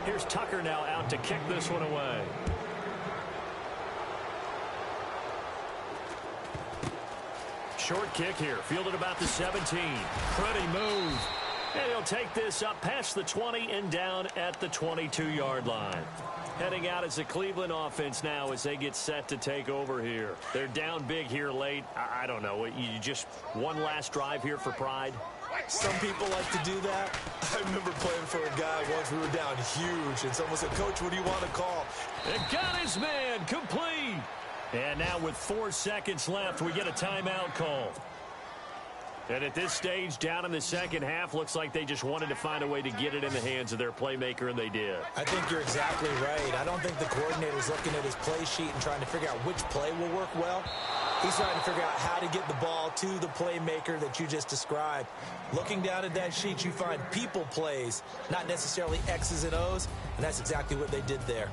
Here's Tucker now out to kick this one away. Short kick here, fielded about the 17. Pretty move. And he'll take this up past the 20 and down at the 22-yard line. Heading out as the Cleveland offense now as they get set to take over here. They're down big here late. I don't know. You just one last drive here for pride? Some people like to do that. I remember playing for a guy once. We were down huge, and someone said, "Coach, what do you want to call?" It got his man complete. And now with 4 seconds left, we get a timeout call. And at this stage, down in the second half, looks like they just wanted to find a way to get it in the hands of their playmaker, and they did. I think you're exactly right. I don't think the coordinator's looking at his play sheet and trying to figure out which play will work well. He's trying to figure out how to get the ball to the playmaker that you just described. Looking down at that sheet, you find people plays, not necessarily X's and O's, and that's exactly what they did there.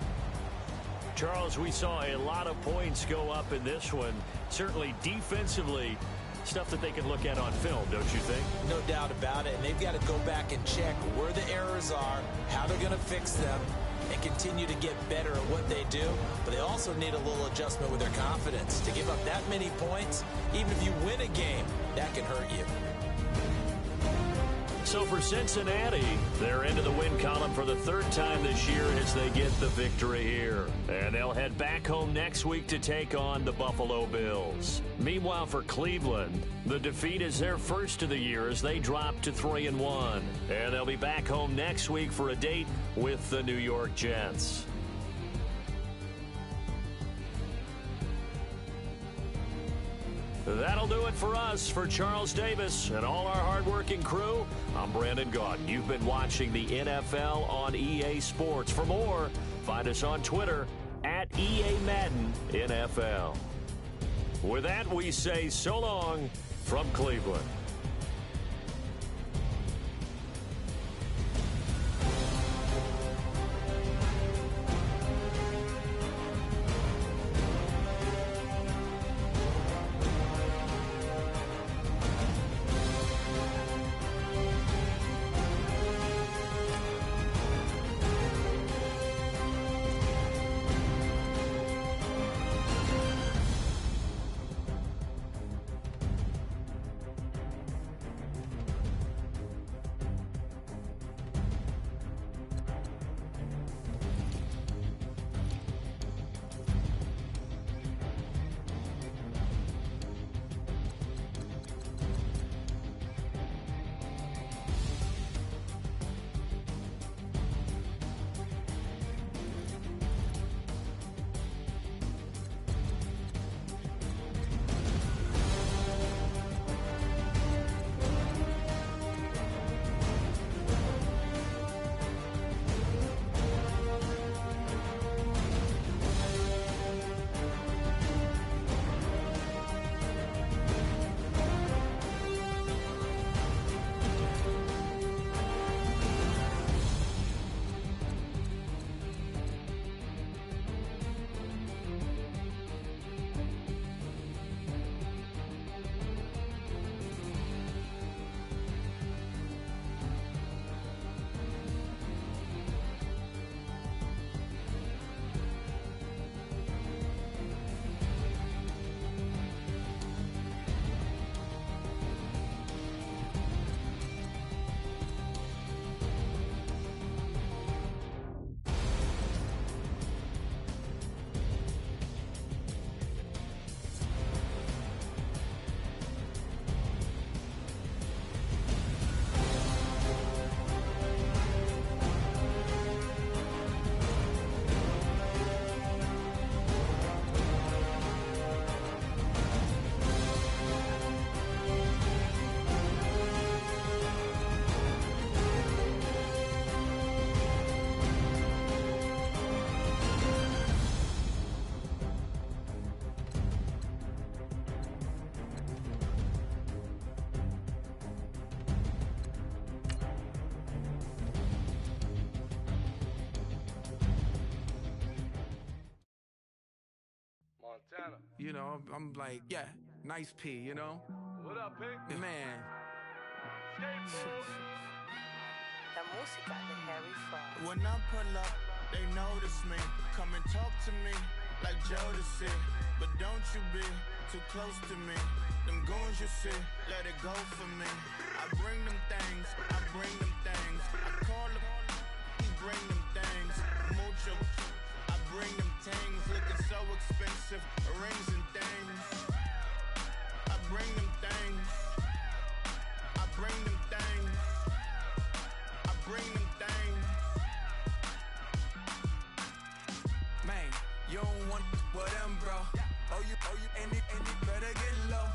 Charles, we saw a lot of points go up in this one. Certainly defensively, stuff that they can look at on film, don't you think? No doubt about it, and they've got to go back and check where the errors are, how they're going to fix them, and continue to get better at what they do. But they also need a little adjustment with their confidence. To give up that many points, even if you win a game, that can hurt you. So for Cincinnati, they're into the win column for the 3rd time this year as they get the victory here. And they'll head back home next week to take on the Buffalo Bills. Meanwhile, for Cleveland, the defeat is their first of the year as they drop to 3-1. And they'll be back home next week for a date with the New York Jets. That'll do it for us. For Charles Davis and all our hardworking crew, I'm Brandon Gaudin. You've been watching the NFL on EA Sports. For more, find us on Twitter at EA Madden NFL. With that, we say so long from Cleveland. You know, I'm like, yeah, nice P, you know? What up, Pink? Man. La música de Harry Fraud. When I pull up, they notice me. Come and talk to me like Jodeci. But don't you be too close to me. Them goons you see, let it go for me. I bring them things, I bring them things. I call them, he bring them things. Mucho, I bring them things. Looking so expensive, rings and things. I bring them things. I bring them things. I bring them things. Man, you don't want with them, bro. Oh, you, and it better get low.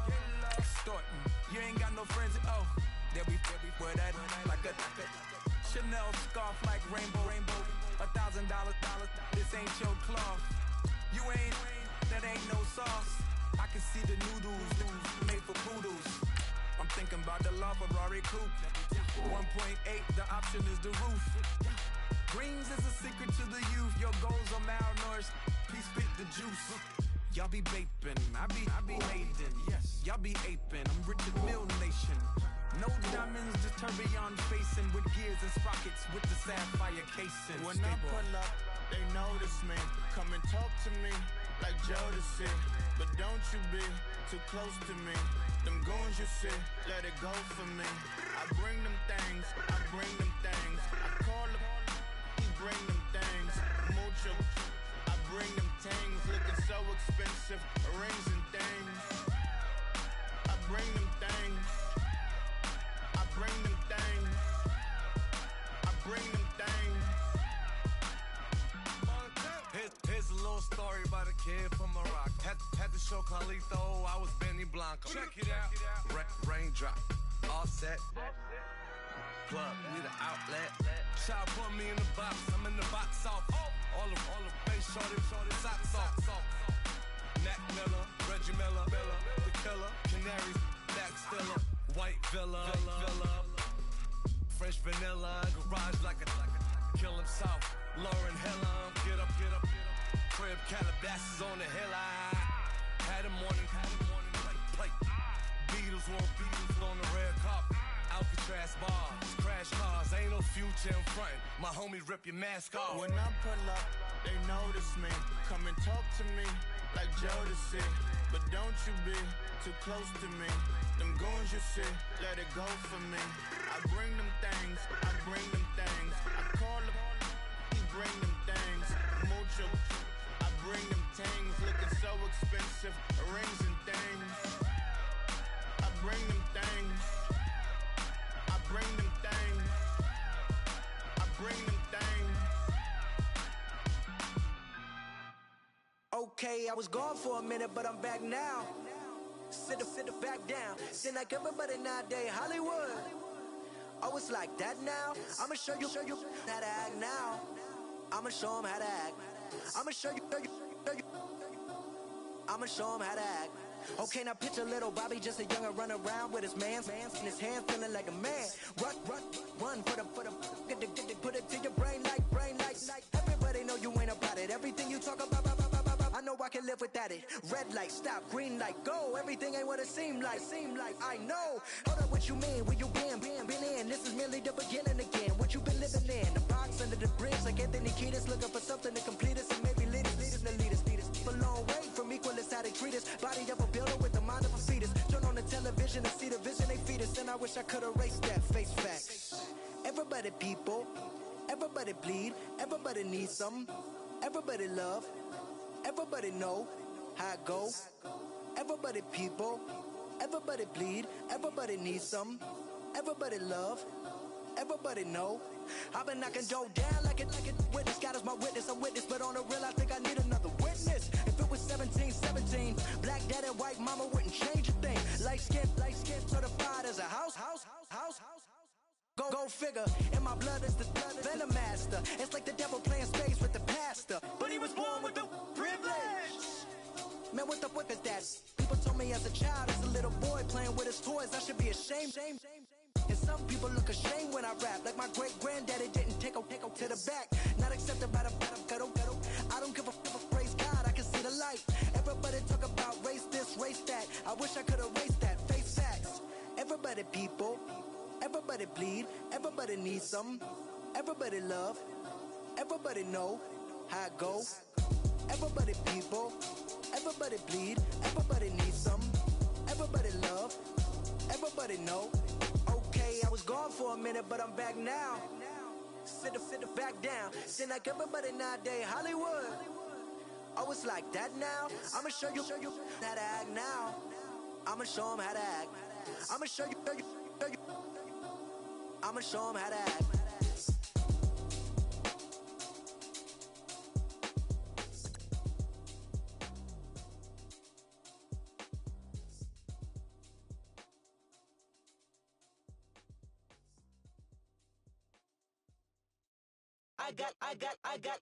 Extorting, you ain't got no friends. Oh, they'll be with that like a Chanel scarf like rainbow. $1,000, this ain't your cloth. You ain't, that ain't no sauce. I can see the noodles made for poodles. I'm thinking about the LaFerrari coupe. 1.8, the option is the roof. Greens is a secret to the youth. Your goals are malnourished. Please spit the juice. Y'all be vaping, I be hating. Yes, y'all be aping. I'm Richard Mill Nation. No diamonds, just tourbillon facing with gears and sprockets with the sapphire casing. When I pull up, they notice me. Come and talk to me like Jodeci. But don't you be too close to me. Them goons you see, let it go for me. I bring them things, I bring them things. I call them, he bring them things. Mucho, I bring them things. Looking so expensive, rings and things. I bring them things. I bring them things. I bring them things. Here's a little story about a kid from Morocco. Had to show Carlito I was Benny Blanco. Check it out. Raindrop, offset. Plug, need an outlet. Child put me in the box, I'm in the box off. All the face shorty, socks off. Nat Miller, Reggie Miller, the killer, Canaries, back stiller, white villa, French vanilla, garage like a kill himself. Lauren Hiller, get up. Crib Calabasas on the hill. I had a morning plate. Beatles on the red carpet. Alcatraz bars, crash cars, ain't no future in front. My homies rip your mask off. When I pull up, they notice me. Come and talk to me like Jodeci. But don't you be too close to me. Them goons you see, let it go for me. I bring them things, I bring them things. I call them, he bring them things. Mucho, I bring them things. Looking so expensive, rings and things. I bring them things. I bring them things. I bring them things. Okay, I was gone for a minute, but I'm back now. Sit back down. Seem like everybody nowadays, Hollywood. Oh, it's like that now? I'ma show you how to act now. I'ma show them how to act. I'ma show you. I'ma show them how to act. Okay, now picture little Bobby, just a youngin' run around with his man's in his hand, feeling like a man. Run for the put it to your brain like. Everybody know you ain't about it. Everything you talk about, I know I can live without it. Red light, stop, green light, go. Everything ain't what it seem like. I know. Hold up, what you mean? Where you been in? This is merely the beginning again. What you been living in? The box under the bridge, like Anthony Kiedis, looking for something to complete us and maybe lead us. A long way from equal is how they treat us. Body of a builder with the mind of a fetus. Turn on the television and see the vision they feed us. And I wish I could erase that. Face facts. Everybody people, everybody bleed, everybody needs something. Everybody love, everybody know how it go. Everybody people, everybody bleed, everybody needs something. Everybody love, everybody know. I've been knocking Joe down like it witness. God is my witness, I'm witness, but on the real I think I need another witness. If it was 17, black dad and white mama wouldn't change a thing. Light skin, certified as a house. Go figure, in my blood is the venom master. It's like the devil playing space with the pastor. But he was born with the privilege. Man, what the fuck is that? People told me as a child, as a little boy playing with his toys, I should be ashamed. And some people look ashamed when I rap, like my great granddaddy didn't take to the back. Not accepted by the ghetto. I don't give a fuck, praise God, I can see the alike. Everybody talk about race this, race that. I wish I could erase that. Face facts. Everybody people, everybody bleed, everybody needs some. Everybody love, everybody know how it go. Everybody people, everybody bleed, everybody needs some. Everybody love, everybody know. Okay, I was gone for a minute, but I'm back now. Sit back down. Seem like everybody nowadays Hollywood. Oh, it's like that now. I'ma show you how to act now. I'ma show them how to act. I'ma show you. I'ma show them how to act.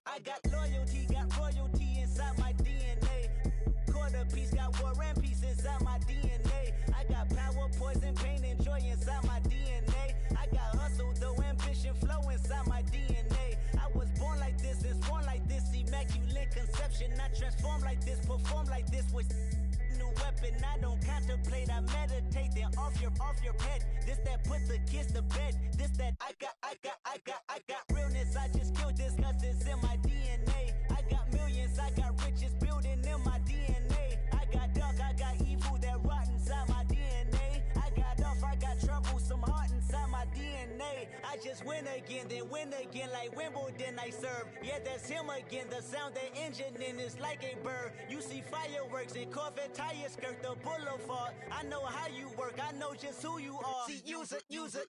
I got loyalty, got royalty inside my DNA. Quarter piece, got war and peace inside my DNA. I got power, poison, pain, and joy inside my DNA. I got hustle, though, ambition, flow inside my DNA. I was born like this and born like this, immaculate conception. I transform like this, perform like this with new weapon. I don't contemplate, I meditate, then off your head. This that put the kids to bed. This that I got realness. I just killed this cause it's in my DNA. I got millions, I got riches building in my DNA. I got dark, I got evil that rot inside my DNA. I got off, I got trouble, some heart inside my DNA. I just win again, then win again like Wimbledon I serve. Yeah, that's him again, the sound that engine in is like a bird. You see fireworks and Corvette tires skirt the boulevard. I know how you work, I know just who you are. See, use it.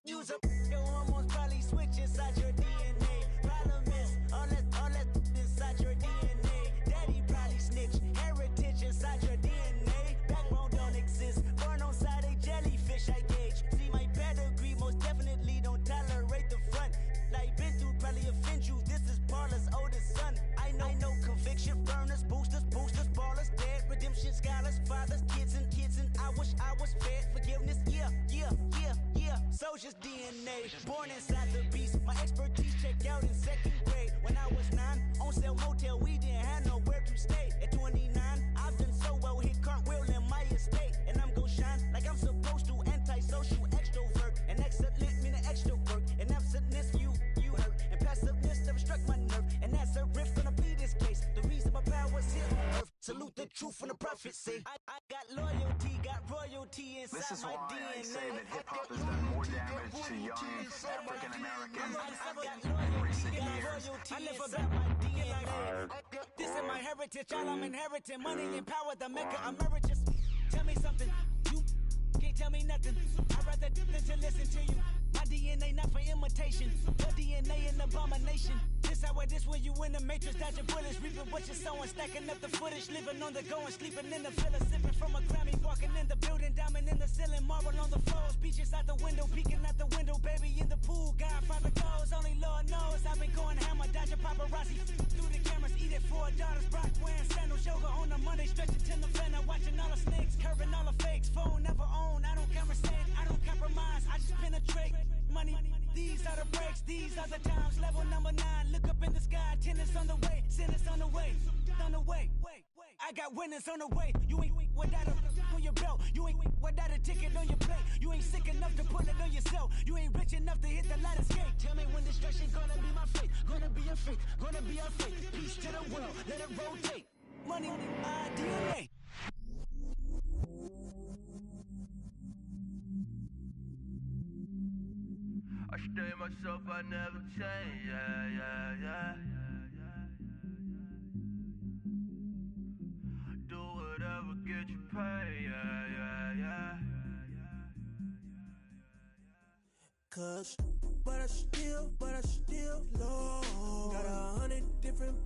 Your hormones probably switch inside your DNA. Problem is, all that inside your DNA. Daddy probably snitch, heritage inside your DNA. Backbone don't exist, born on side a jellyfish I gauge. See my pedigree, most definitely don't tolerate the front. Like been through, probably offend you, this is Paula's oldest son. I know conviction, burners, boosters, ballers, dead, redemption, scholars, fathers, kids and I wish I was fed forgiveness, yeah. Soldier's DNA, born inside the beast. My expertise checked out in second grade. When I was 9, on sale motel, we didn't have nowhere to stay. At 29, I've done so well, hit cartwheel in my estate. And I'm gon' shine like I'm supposed to, antisocial extrovert. And excellent meaning extra work. And absentness, you hurt. And passiveness never struck my nerve. And that's a riff gonna be this case. The reason my power's here on earth. Salute the truth and the prophecy. I got loyalty, got royalty inside this is my why DNA. I say that hip-hop has done more damage to young African Americans in recent years. I live about my DNA. This is my heritage, all I'm inheriting. Money and power, the maker emeritus. Tell me something, you can't tell me nothing. I'd rather than to listen to you. My DNA not for imitation. Your DNA an abomination. This how it is when you in the matrix, dodging bullets, reaping what you're sowing, stacking up the footage, living on the go and sleeping in the villa, sipping from a Grammy, walking in the building, diamond in the ceiling, marble on the floors, beaches out the window, peeking out the window, baby in the pool, Godfather goes, only Lord knows, I've been going hammer, dodging paparazzi, through the cameras, eating 4 daughters, Brock wearing sandals, yoga on the Monday, stretching till November, watching all the snakes, curving all the fakes, phone never own, I don't conversate, I don't compromise, I just penetrate, money, these are the breaks, these are the times, level number 9, look up in the sky, tennis on the way, sentence on the way, I got winners on the way, you ain't without a on your belt, you ain't without a ticket on your plate, you ain't sick enough to put it on yourself, you ain't rich enough to hit the ladder skate, tell me when destruction gonna be my fate, gonna be a fate, gonna be a fate, peace to the world, let it rotate, money, my DNA. I stay myself, I never change, yeah. Do whatever, get you paid, yeah. Cause, but I still low. Got 100 different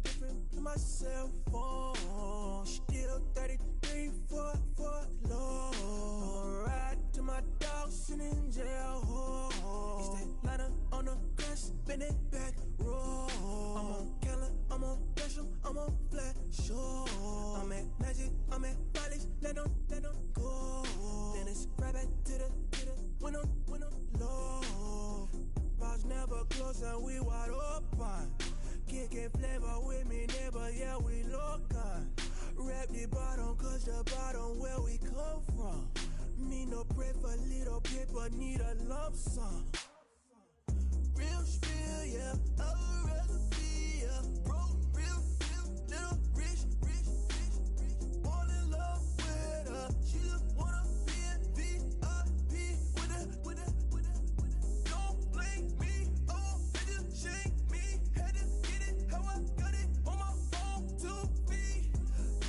to my cell phone. Still 33 for low. I'ma ride to my dog sitting in jail. It's that liner on the grass, spin it back, roll. I'm on Keller, I'm on Bishop, I'm on Flat Show. I'm at Magic, I'm at Follies, let them go. Then it's right back to the window low. Bars never close and we wide open. Kicking flavor with me neighbor, yeah we local. Rap the bottom, cause the bottom where we come from. Me no pray for little paper, need a lump sum. Real spill, yeah, a recipe, yeah. Broke, real, little rich. All in love with her. She just wanna be in VIP with her. Don't blame me, oh, they just shame me. Had to get it, how I got it on my phone to be.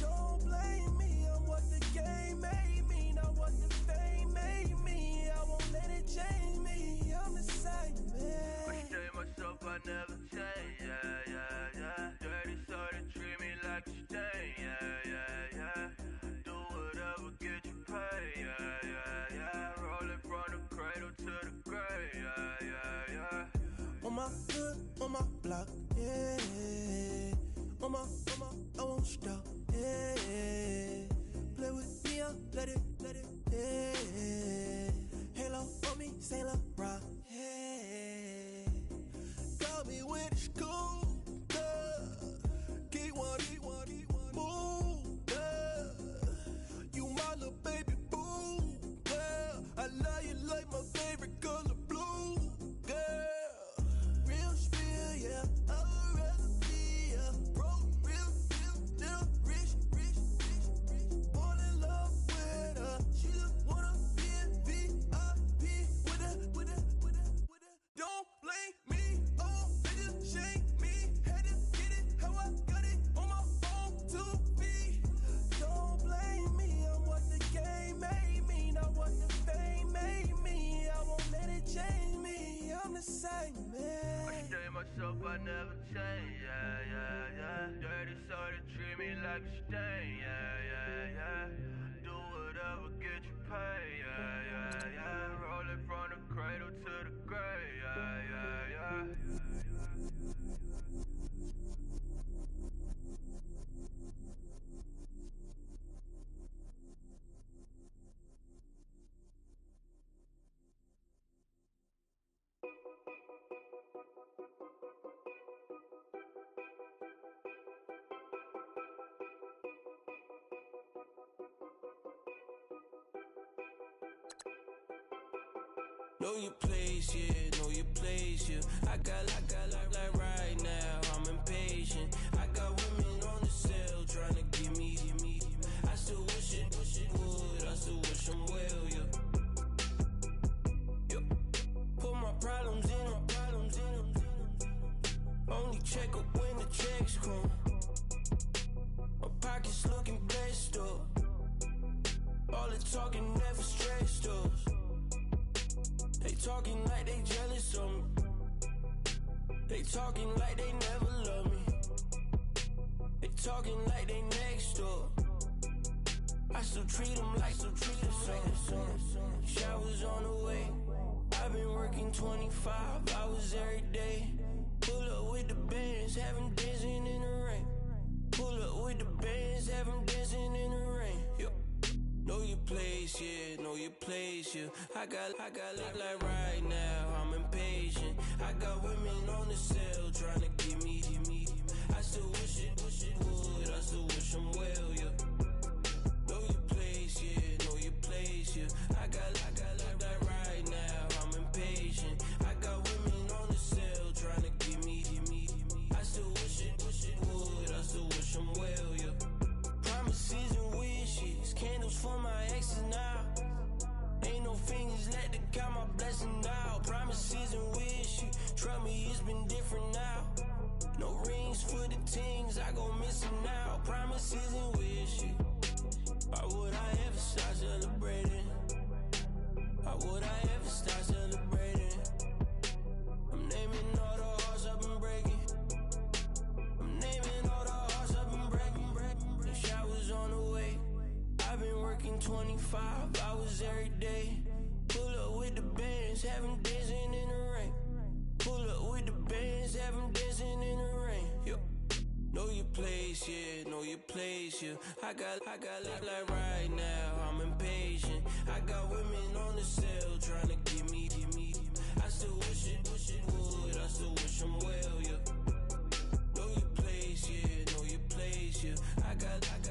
Don't blame me, I'm what the game made me, not what the fame made me. I won't let it change me, I'm the same man. I stay myself, I never change, yeah. Dirty sort of treat me like a stain, yeah. Do whatever, get you paid, yeah. Rolling from the cradle to the grave, yeah. On my foot, on my block, yeah. On my, I won't stop, yeah. Play with me, let it, yeah. Halo on me, Sailor Rock, yeah. Got me with the school, keep one, move, you my little baby boo, girl. I love you like my favorite color blue, girl. Real spill, yeah, a recipe, yeah. Broke, real, little rich. All in love with her. She just wanna be in VIP with her. Don't blame me, oh, they just shame me. Had to get it, how I got it on my phone to be. Don't blame me, I'm what the game made me, not what the fame made me. I won't let it change me, I'm the same man. I stay myself, I never change, yeah. Dirty sort of treat me like a stain, yeah. Do whatever, get you paid, yeah. Rolling from the cradle to the grave, yeah. Know your place, yeah, know your place, yeah. I got like right now, I'm impatient. I got women on the cell trying to give me. I still wish it would, I still wish them well, yeah. Put my problems in. Only check up when the checks come. My pockets looking blessed up. All the talking never stressed us. They talking like they jealous of me. They talking like they never love me. They talking like they next door. I still treat them like some. Showers on the way. I've been working 25 hours every day. Pull up with the bands, have them dancing in the rain. Pull up with the bands, have them dancing in the rain. Yo. Know your place, yeah, know your place, yeah. I got like right now, I'm impatient. I got women on the cell trying to give me. I still wish it would, I still wish them well, yeah. Know your place, yeah, know your place, yeah. I got like right now, I'm impatient. I got women on the cell trying to give me. I still wish it would, I still wish them well, yeah. Promises and wishes, candles for my exes now. Ain't no fingers let to count my blessing now. Promises and wishes, trust me, it's been different now. No rings for the things, I gon' miss them now. Promises and wishes, why would I ever start celebrating? Why would I ever start celebrating? I'm naming all the hearts I've been breaking. I'm naming all the hearts I've been breaking. The showers on the way. I've been working 25 hours every day. Pull up with the bands, have them dancing in the rain. Pull up with the bands, have them dancing in the rain. Yo. Know your place, yeah, know your place, yeah. I got like right now, I'm impatient. I got women on the cell trying to give me. I still wish it would, I still wish them well, yeah. Know your place, yeah, know your place, yeah. I got like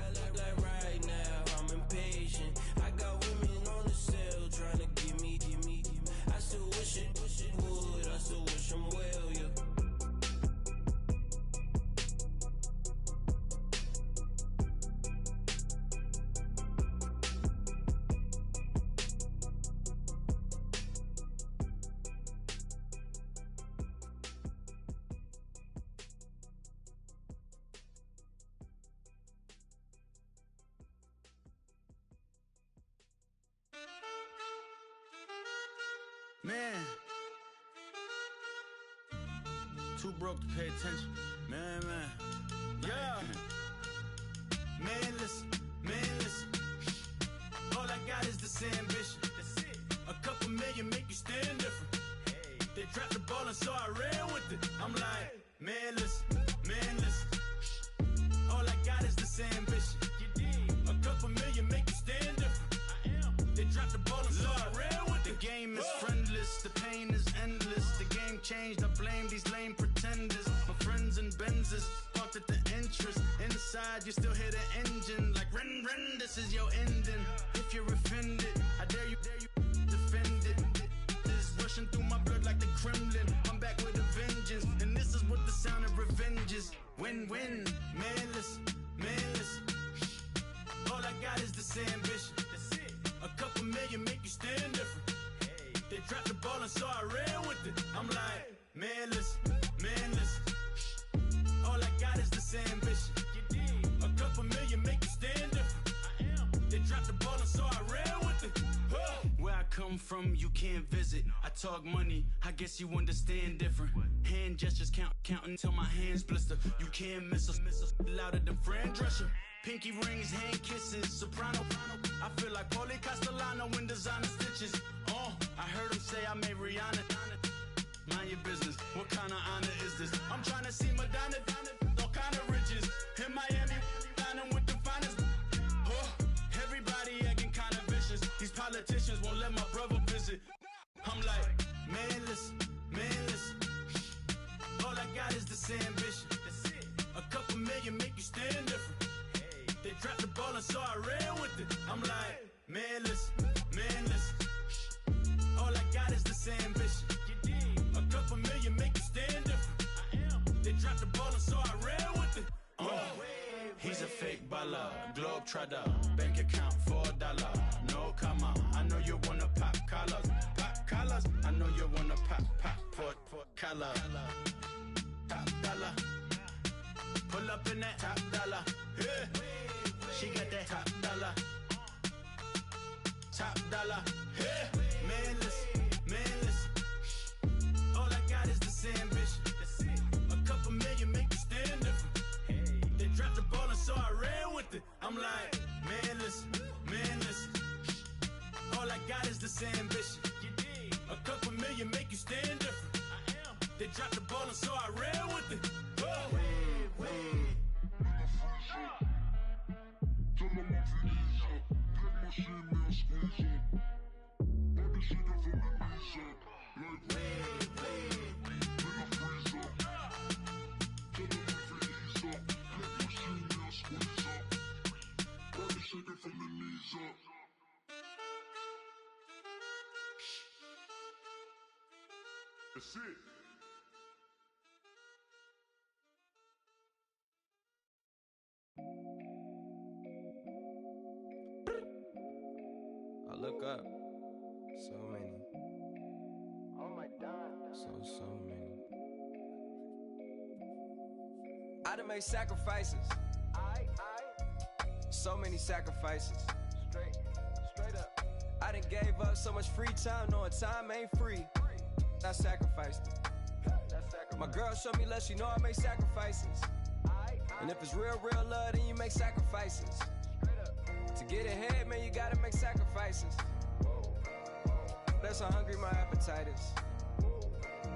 Man. Too broke to pay attention. Man. Yeah. Man, listen. All I got is this ambition. That's it. A couple million make you stand different. Hey. They dropped the ball and so I ran with it. I'm like, man, listen. All I got is this ambition. A couple million make you stand different. I am. They dropped the ball and so I ran with it. The game is friendless, the pain is endless. The game changed, I blame these lame pretenders. My friends in Benzes, parked at the entrance. Inside, you still hear the engine. Like, rin, this is your ending. If you're offended, I dare you, defend it. This is rushing through my blood like the Kremlin. I'm back with a vengeance, and this is what the sound of revenge is. Win-win, man, listen. All I got is this ambition. That's it. A couple million make you stand different. Hey. They dropped the ball and so I ran with it. I'm like, man, listen. All I got is this ambition. A couple million make you stand different. I am. They dropped the ball and so I ran with it. Where I come from, you can't visit. I talk money, I guess you understand different. Hand gestures counting till my hands blister. You can't miss us, louder than Fran Drescher. Pinky rings, hand kisses, soprano. I feel like Paulie Castellano in designer stitches. I heard him say I made Rihanna. Mind your business, what kind of honor is this? I'm trying to see Madonna, all kind of riches. In Miami, dining with the finest. Everybody acting kind of vicious. These politicians won't let my brother visit. I'm like, man, listen. All I got is this ambition. That's it. A couple million make you stand different. Hey. They dropped the ball and so I ran with it. I'm like, man, listen. All I got is this ambition. A couple million make you stand different. I am. They dropped the ball and so I ran with it. He's a fake baller, globe trotter, bank account $4. No comma, I know you wanna pop collars. I know you wanna pop collar. Top dollar, pull up in that top dollar. Yeah. She got that top dollar. Yeah. Man, listen. All I got is this ambition. That's it. A couple million make you stand different. Hey. They dropped the ball and so I ran with it. I'm like, man, listen. All I got is this ambition. A couple million make you stand different. I am. They dropped the ball and so I ran with it. That's it. I look up. So many. Oh my God. So many. I done made sacrifices. So many sacrifices. Straight up. I done gave up so much free time, knowing time ain't free. I sacrificed it. My girl showed me love, she know I make sacrifices. And if it's real love, then you make sacrifices. To get ahead, man, you gotta make sacrifices. That's how hungry my appetite is.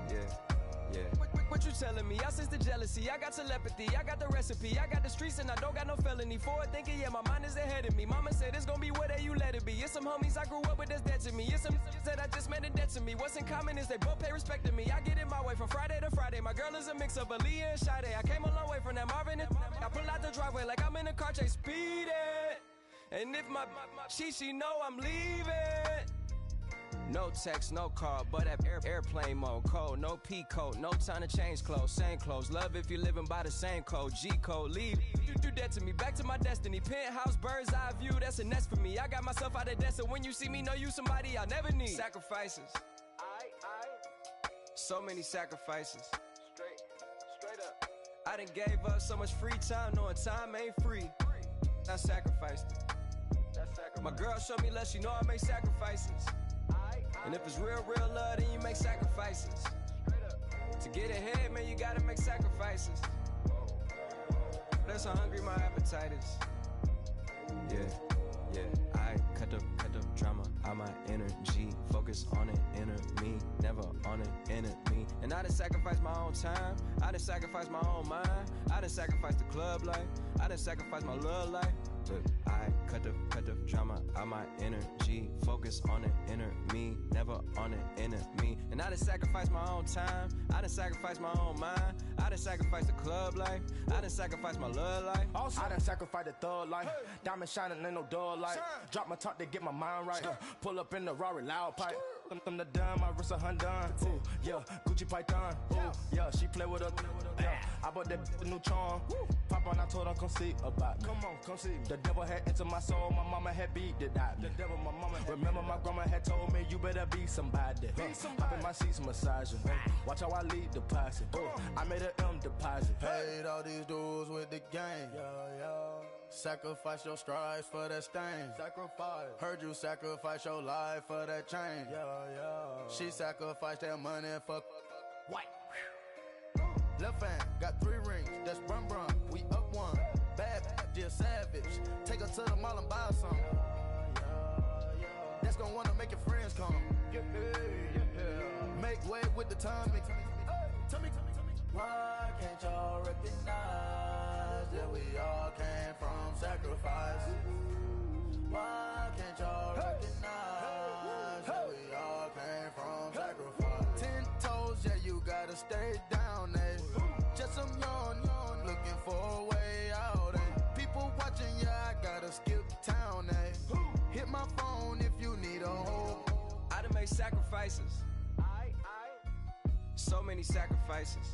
Yeah. What you telling me? I sense the jealousy, I got telepathy, I got the recipe, I got the streets and I don't got no felony. Forward thinking, yeah, my mind is ahead of me. Mama said it's gonna be whatever you let it be. It's some homies I grew up with that's dead to me. It's some that I just made a debt to me. What's in common is they both pay respect to me. I get it my way from Friday to Friday. My girl is a mix of Aaliyah and Sade. I came a long way from that Marvin and I pull out the driveway like I'm in a car chase speeding. And if my she know I'm leaving. No text, no call, but at airplane mode. Code, no P code, no time to change clothes. Same clothes, love if you're living by the same code. G code, leave. You do that to me, back to my destiny. Penthouse, bird's eye view, that's a nest for me. I got myself out of debt, so when you see me, know you somebody I'll never need. Sacrifices. So many sacrifices. Straight up. I done gave up so much free time, knowing time ain't free. I sacrificed it. My girl showed me love, she know I make sacrifices. And if it's real, real love, then you make sacrifices. To get ahead, man, you gotta make sacrifices. That's how hungry my appetite is. Yeah, I cut the drama out my energy. Focus on an enemy, never on an enemy. And I done sacrificed my own time, I done sacrificed my own mind, I done sacrificed the club life, I done sacrificed my love life. But I cut the drama out my energy. Focus on an enemy, never on an enemy. And I done sacrificed my own time, I done sacrificed my own mind, I done sacrificed the club life, I done sacrificed my love life. Also, I done sacrificed the thug life. Diamond shining, ain't no dull light. Drop my top to get my mind right. Pull up in the Rari loud pipe. Them the dime, my wrist a Hyundai. Ooh, yeah, Gucci Python. Ooh, yeah, she play with her. Yeah, I bought that new charm. Pop on, I told her come see about me. Come on, come see. The devil had entered my soul, my mama had beat it out. The devil, my mama. Remember my grandma had told me you better be somebody. Hop in my seats, massaging. Watch how I lead the posse. I made an M deposit. Paid all these dudes with the game. Sacrifice your strides for that stain. Sacrifice. Heard you sacrifice your life for that change. She sacrificed that money for white. Left hand got 3 rings. That's brum brum. We up one. Bad, dear savage. Take her to the mall and buy some. That's gonna wanna make your friends come. Make way with the timing. Tell me. Why can't y'all recognize that we all came from sacrifice? Why can't y'all recognize that we all came from sacrifice? 10 toes, yeah, you gotta stay down, eh? Just some yawn, looking for a way out, eh? People watching, yeah, I gotta skip town, eh? Hit my phone if you need a home. I done made sacrifices. So many sacrifices.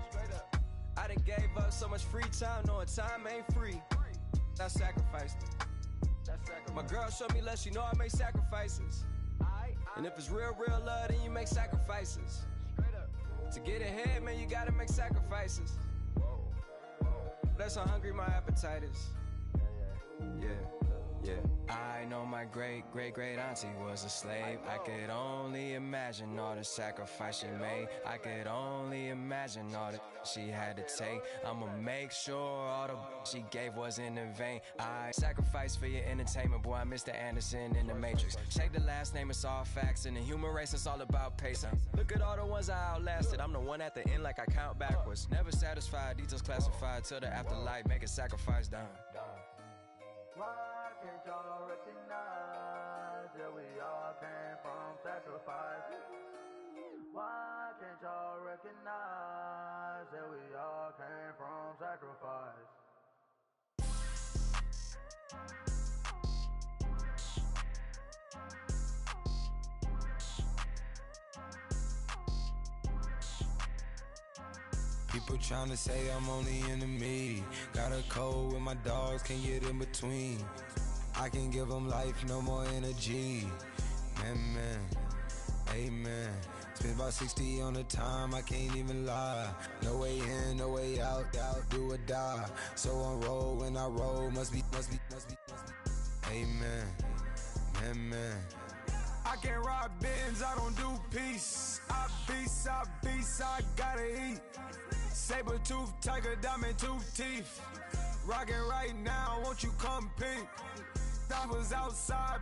Straight up. I done gave up so much free time, knowing time ain't free. I sacrificed it. My girl showed me love, she know I make sacrifices. And if it's real, real love, then you make sacrifices. To get ahead, man, you gotta make sacrifices. That's how hungry my appetite is. Yeah. I know my great auntie was a slave. I could only imagine all the sacrifice she made. I could only imagine all that she had to take. I'ma make sure all the she gave wasn't in vain. I sacrificed for your entertainment, boy. I'm Mr. Anderson in the Matrix. Check the last name, it's all facts. In the human race, it's all about pacing. Look at all the ones I outlasted. I'm the one at the end, like I count backwards. Never satisfied, details classified till the afterlife. Make a sacrifice down. Why can't y'all recognize that we all came from sacrifice? Why can't y'all recognize that we all came from sacrifice? People tryna say I'm only enemy. Got a cold with my dogs, can't get in between. I can give them life, no more energy. Man, amen. Spent about 60 on the time, I can't even lie. No way in, no way out, do or die. So on roll, when I roll, must be. Amen, man. I can't ride Benz, I don't do peace. I beast, I gotta eat. Saber tooth, tiger, diamond tooth teeth. Rockin' right now, won't you come peep? I was outside.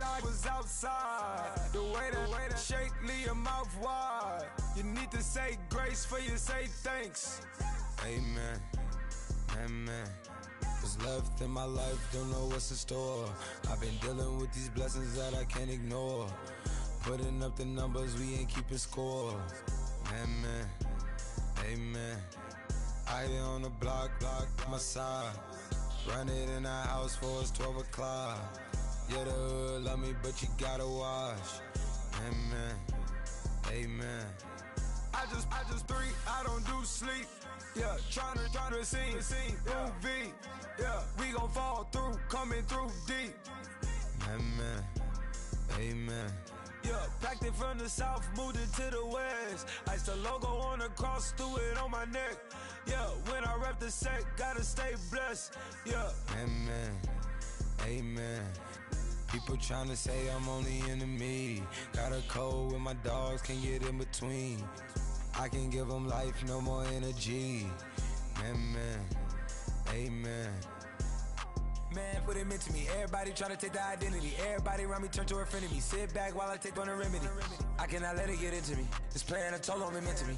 The way to shake, leave your mouth wide. You need to say grace for you say thanks. Amen, what's left in my life, don't know what's in store. I've been dealing with these blessings that I can't ignore. Putting up the numbers, we ain't keeping score. Amen. I be on the block, my side. Run it in the house for us 12 o'clock. Yeah, the hood love me, but you gotta watch. Amen. I just three, I don't do sleep. Yeah, tryna see. UV. Yeah, we gon' fall through, coming through deep. Amen. Yeah, packed it from the south, moved it to the west. Iced the logo on the cross, threw it on my neck. Yeah, when I rep the set, gotta stay blessed. Yeah. Amen. People tryna say I'm only enemy. Got a cold with my dogs, can't get in between. I can give them life, no more energy. Man, amen. Man, what it meant to me. Everybody tryna take the identity. Everybody around me turn to a friend of me. Sit back while I take on a remedy. I cannot let it get into me. This playing a toll on me, meant to me.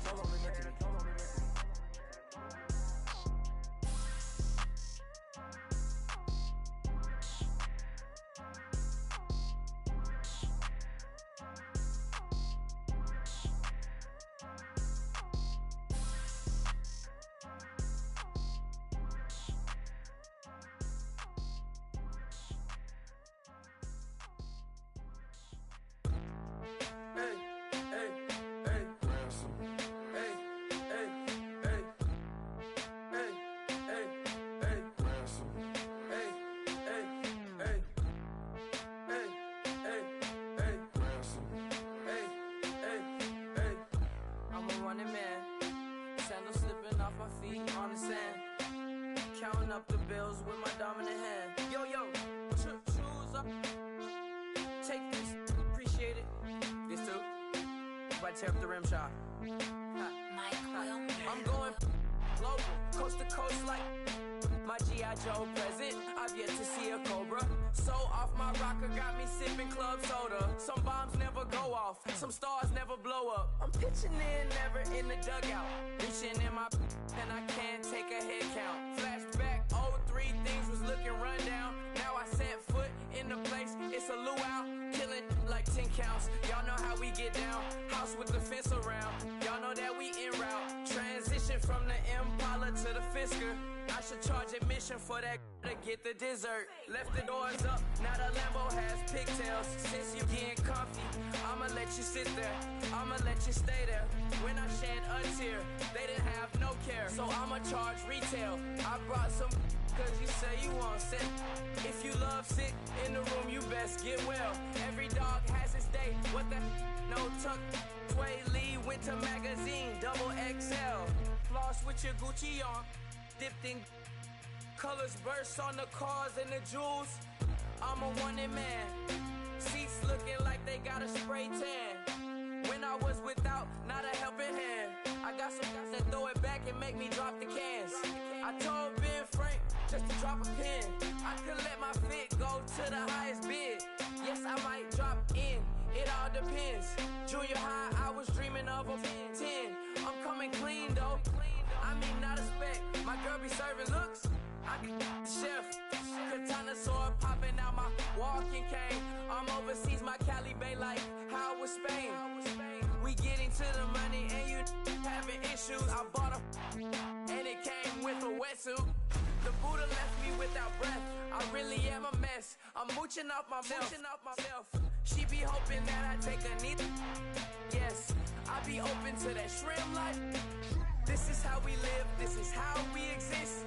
Tear up the rim shot. I'm going global, coast to coast like my G.I. Joe present. I've yet to see a Cobra. So off my rocker got me sipping club soda. Some bombs never go off, some stars never blow up. I'm pitching in, never in the dugout. Reaching in my and I can't take a head count. Flashback, 03, things was looking run down. Now I set foot in the place, it's a luau. Killing like 10 counts, y'all know how we get down. House with the fence around, y'all know that we en route. Transition from the Impala to the Fisker. I should charge admission for that to get the dessert. Left the doors up, now the Lambo has pigtails. Since you getting comfy, I'ma let you sit there, I'ma let you stay there. When I shed a tear, they didn't have no care. So I'ma charge retail, I brought some cause you say you want sick. If you love sick in the room, you best get well. Every dog has its day, what the no tuck. Sway Lee, Winter Magazine, double XL. Floss with your Gucci on, dipped in colors burst on the cars and the jewels. I'm a wanted man, seats looking like they got a spray tan. When I was without, not a helping hand. I got some guys that throw it back and make me drop the cans. I told Ben Frank just to drop a pin. I could let my fit go to the highest bid. Yes, I might drop in, it all depends. Junior high, I was dreaming of a 10. I'm coming clean though, I mean not a spec. My girl be serving looks, I can the chef. Katana sword popping out my walking cane. I'm overseas, my Cali Bay like how was Spain. We getting to the money and you having issues. I bought a and it came with a wetsuit. The Buddha left me without breath. I really am a mess. I'm mooching off myself. She be hoping that I take a knee. Yes, I be open to that shrimp life. This is how we live. This is how we exist.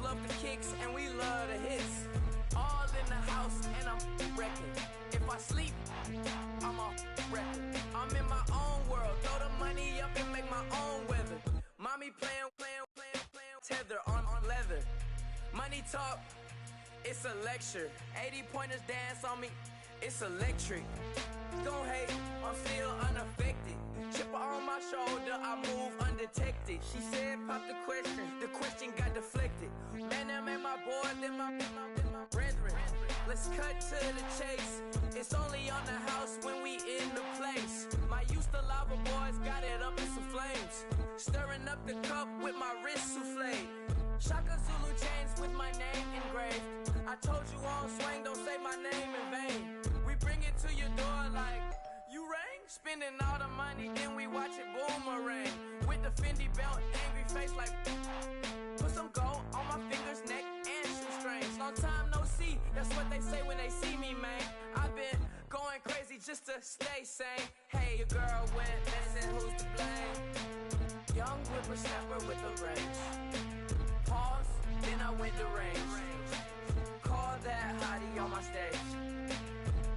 Love the kicks and we love the hits. All in the house and I'm wrecking. If I sleep, I'm a wrecking. I'm in my own world. Throw the money up and make my own weather. Mommy playing tether on leather. Money talk, it's a lecture. 80 pointers dance on me, it's electric. Don't hate, I'm still unaffected. Chipper on my shoulder, I move undetected. She said pop the question got deflected. Man, I'm in my boy, then my brethren. Let's cut to the chase. It's only on the house when we in the place. My used to lava boys got it up in some flames. Stirring up the cup with my wrist souffle. Shaka Zulu chains with my name engraved. I told you on swing, don't say my name in vain. We bring it to your door like, you rang? Spending all the money, then we watch it boomerang. With the Fendi belt, angry face like, put some gold on my fingers, neck, and shoestrings. Long time no see, that's what they say when they see me, man. I've been going crazy just to stay sane. Hey, your girl went missing, who's to blame? Young whippersnapper with the range. Pause, then I went to range. Call that hottie on my stage.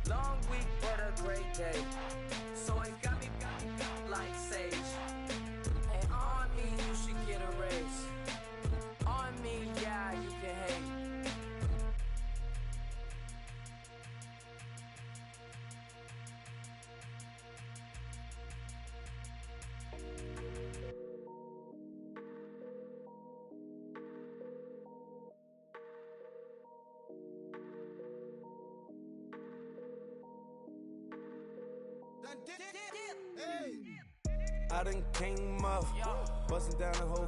Long week, but a great day. So it got me like sage. And on me, you should get a raise. On me, yeah, you can hate. I done came up, bustin' down the whole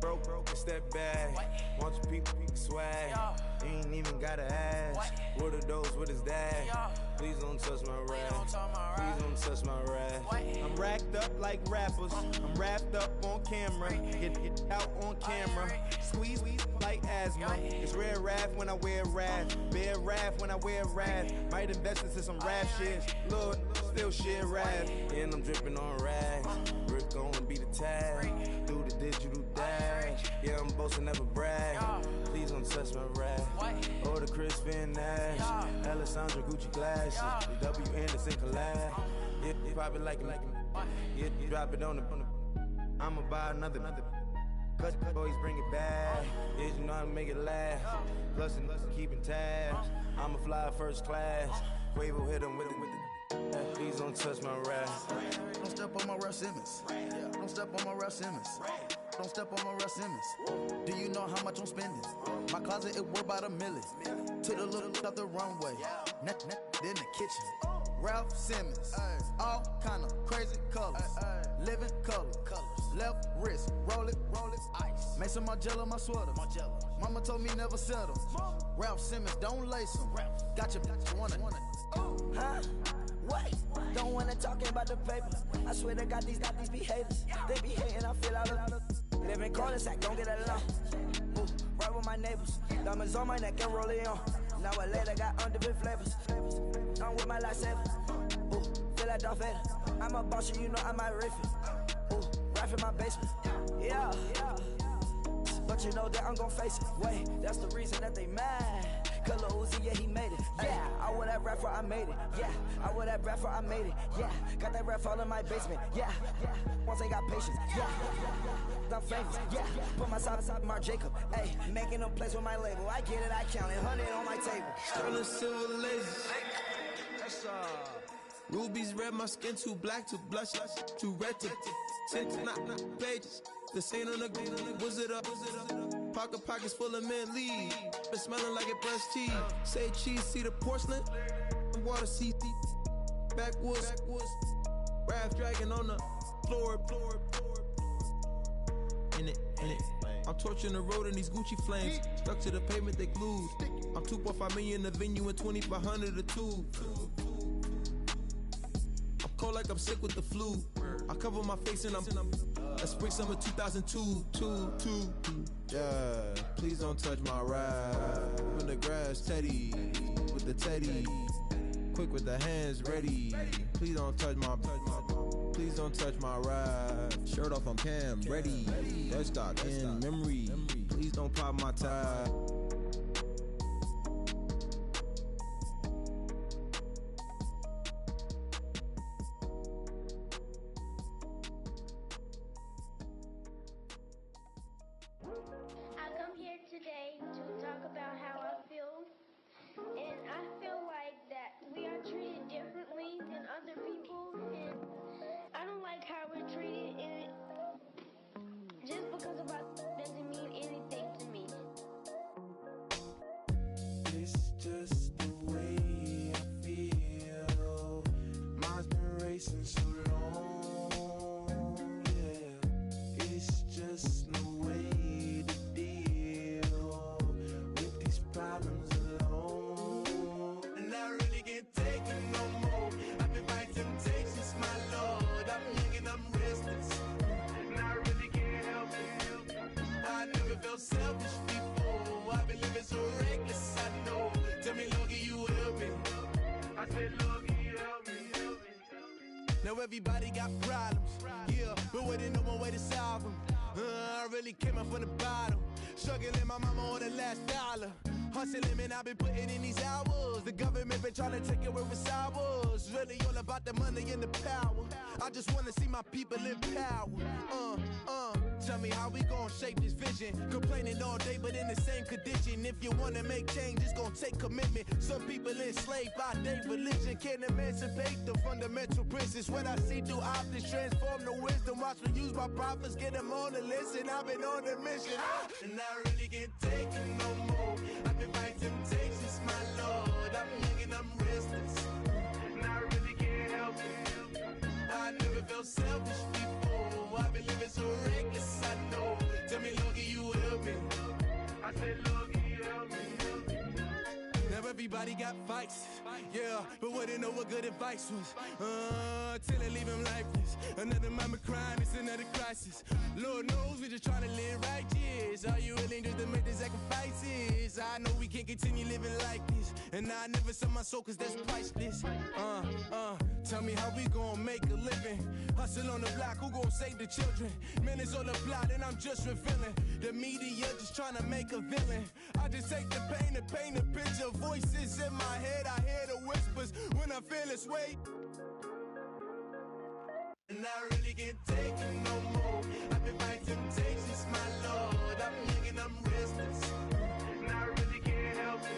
broke, it's that bag. Want your people swag, you ain't even gotta ask. What are those, what is that? Please don't touch my rap, please don't touch my rap. I'm racked up like rappers, I'm wrapped up on camera, get out on camera, squeeze like asthma. It's rare wrath when I wear wrath, bare wrath when I wear wrath. Might invest into some rap shit, Lord, still shit wrath. And I'm dripping on rags, Rick gonna be the tag, through the digital dash. Yeah, I'm boasting, never brag, please don't touch my rap. Or the Chris Finn Nash, Alessandra Gucci glasses, the W Anderson collab. Yeah, you probably like it, yeah, you drop it on the I'ma buy another. Cut boys bring it back. Yeah, you know how to make it last. Plus and keeping tabs. I'ma fly first class. Quavo hit him with it. Please don't touch my rap. Don't step on my Ralph Simmons. Don't step on my Ralph Simmons. Don't step on my Ralph Simmons. Do you know how much I'm spending? My closet it worth about $1 million. Took the little out the runway. In the kitchen. Ralph Simmons. All kind of crazy colors. Living color. Left wrist. Roll it. Ice. Make some Margiela my sweater. Mama told me never settle. Ralph Simmons, don't lace him. Got your bitch wanna. Huh? Wait, don't wanna talk about the paper. I swear they got these be haters. They be hating, I feel out of living cul-de-sac, don't get along. Ooh, right with my neighbors. Diamonds on my neck and roll it on. Now I later got underbit flavors. I'm with my lifesaver. Ooh, feel like Darth Vader. I'm a boss, you know I might riff it. Ooh, right in my basement. Yeah. But you know that I'm gon' face it. Wait, that's the reason that they mad. Color Uzi, yeah, he made it. Yeah, I would have rap for I made it. Yeah, I would have rap for I made it. Yeah, got that rap all in my basement. Yeah, once I got patience. Yeah, I'm famous. Yeah, put myself inside Marc Jacob. Hey, making a place with my label. I get it, I count it. 100 on my table. Sterling silver lasers. Rubies red, my skin too black to blush, too red to tint, not pages. The stain on the wizard up. Pockets full of mint leaves. Been smelling like it brushed teeth. Say cheese, see the porcelain. Water, see backwoods. Raft dragging on the floor. In it. I'm torching the road in these Gucci flames. Stuck to the pavement, they glued. I'm 2.5 million the venue and 2,500 a tube. I'm cold like I'm sick with the flu. I cover my face and I'm spring summer 2002. Yeah, please don't touch my ride. In the grass, Teddy, with the Teddy. Quick with the hands ready. Please don't touch my ride. Shirt off on cam, ready. Dead stock in memory. Please don't pop my tie. Today to talk about how I feel, and I feel like that we are treated differently than other people, and I don't like how we're treated, and just because of us doesn't mean anything to me. It's just the way I feel. Mine's been racing so long, yeah. It's just no way to problems alone, and I really can't take it no more. I've been fighting temptations, my lord. I'm young and I'm restless, and I really can't help it. I never felt selfish before. I've been living so reckless, I know. Tell me, Lord, can you help me? I said, Lord, can you help me? Now everybody got problems, yeah, but waiting no one way to solve them. I really came up from the bottom, struggling my mama on the last dollar. Hustling, man, I've been putting in these hours. The government been trying to take away what's ours. Really all about the money and the power. I just wanna see my people in power. Tell me how we gon' shape this vision. Complaining all day, but in the same condition. If you wanna make change, it's gon' take commitment. Some people enslaved by their religion can't emancipate the fundamental principles. What I see through optics transform the wisdom. Watch me use my prophets, get them on the list, and I've been on the mission. And I really can't take it no more. I've been fighting temptations, my lord. I'm young and I'm restless, and I really can't help I never felt selfish before. I've been living so reckless, I know. Tell me, Loki, you help me. I said, Loki, help me. Now everybody got fights, yeah, but wouldn't know what good advice was. Till they leave him lifeless. Another mama crying, it's another crisis. Lord knows we just trying to live righteous. Are you willing just to make the sacrifices? I know we can't continue living like this, and I never sell my soul cause that's priceless. Tell me how we gon' make a living. Hustle on the block, who gon' save the children? Minutes on the plot and I'm just revealing. The media just trying to make a villain. I just take the pain and paint a picture. Voices in my head, I hear the whispers when I feel this way. And I really can't take it no more. I've been fighting temptations, my Lord. I'm young and I'm restless, and I really can't help it.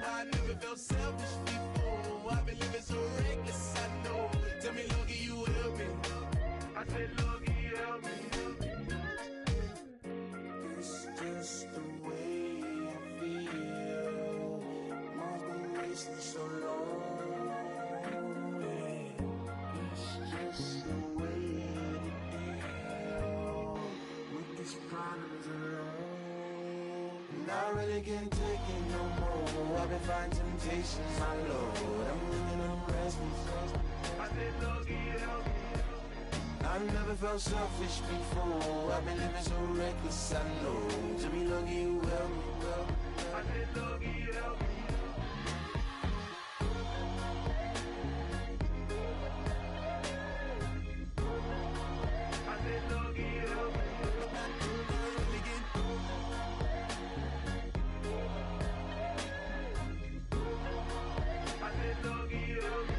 I never felt selfish before. I've been living so reckless, I know. Tell me, Loki, you help me. I said, Loki, help me. It's just the way I feel. Mom's been wasting so long. It's just the way to deal with these problems alone. And I really can't take it no more. I've been fighting temptations, my Lord. I'm living on restless. I said, Loki, help me. I've never felt selfish before. I've been living so reckless, I know. To me, Loki, you help me, girl. I said, Loki, help me. I said, Loki, help me. I said, Loki, help me.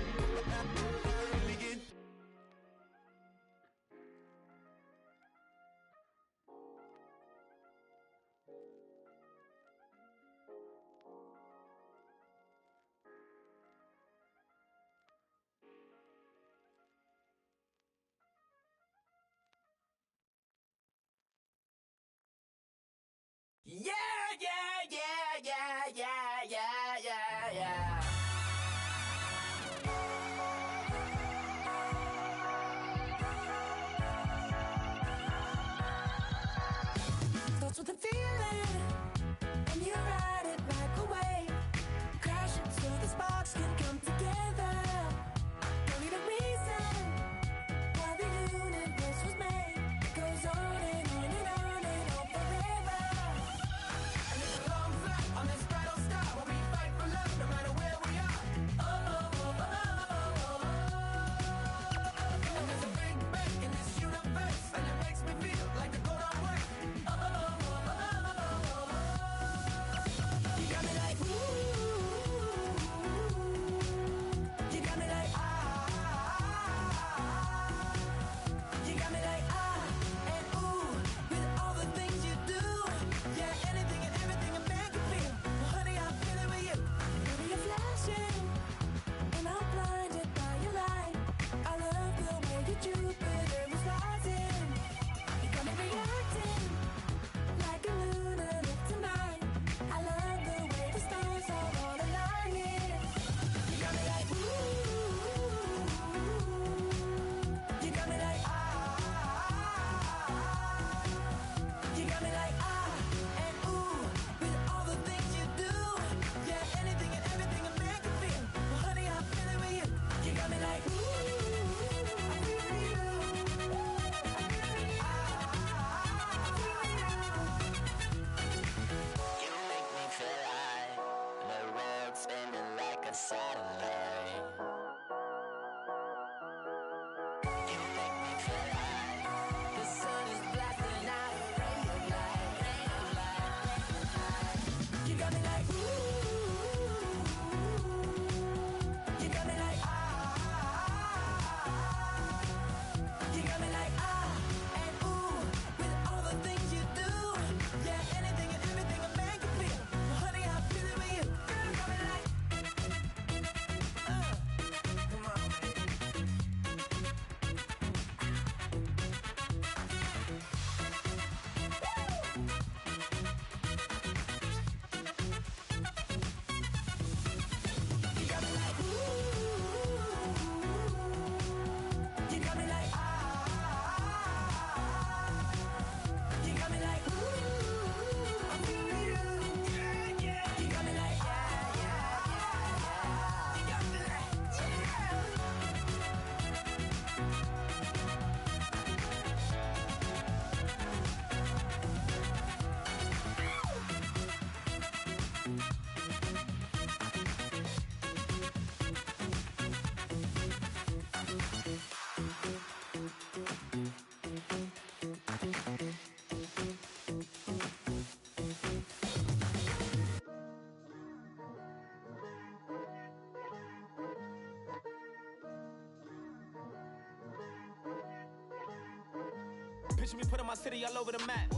Picture me putting my city all over the map.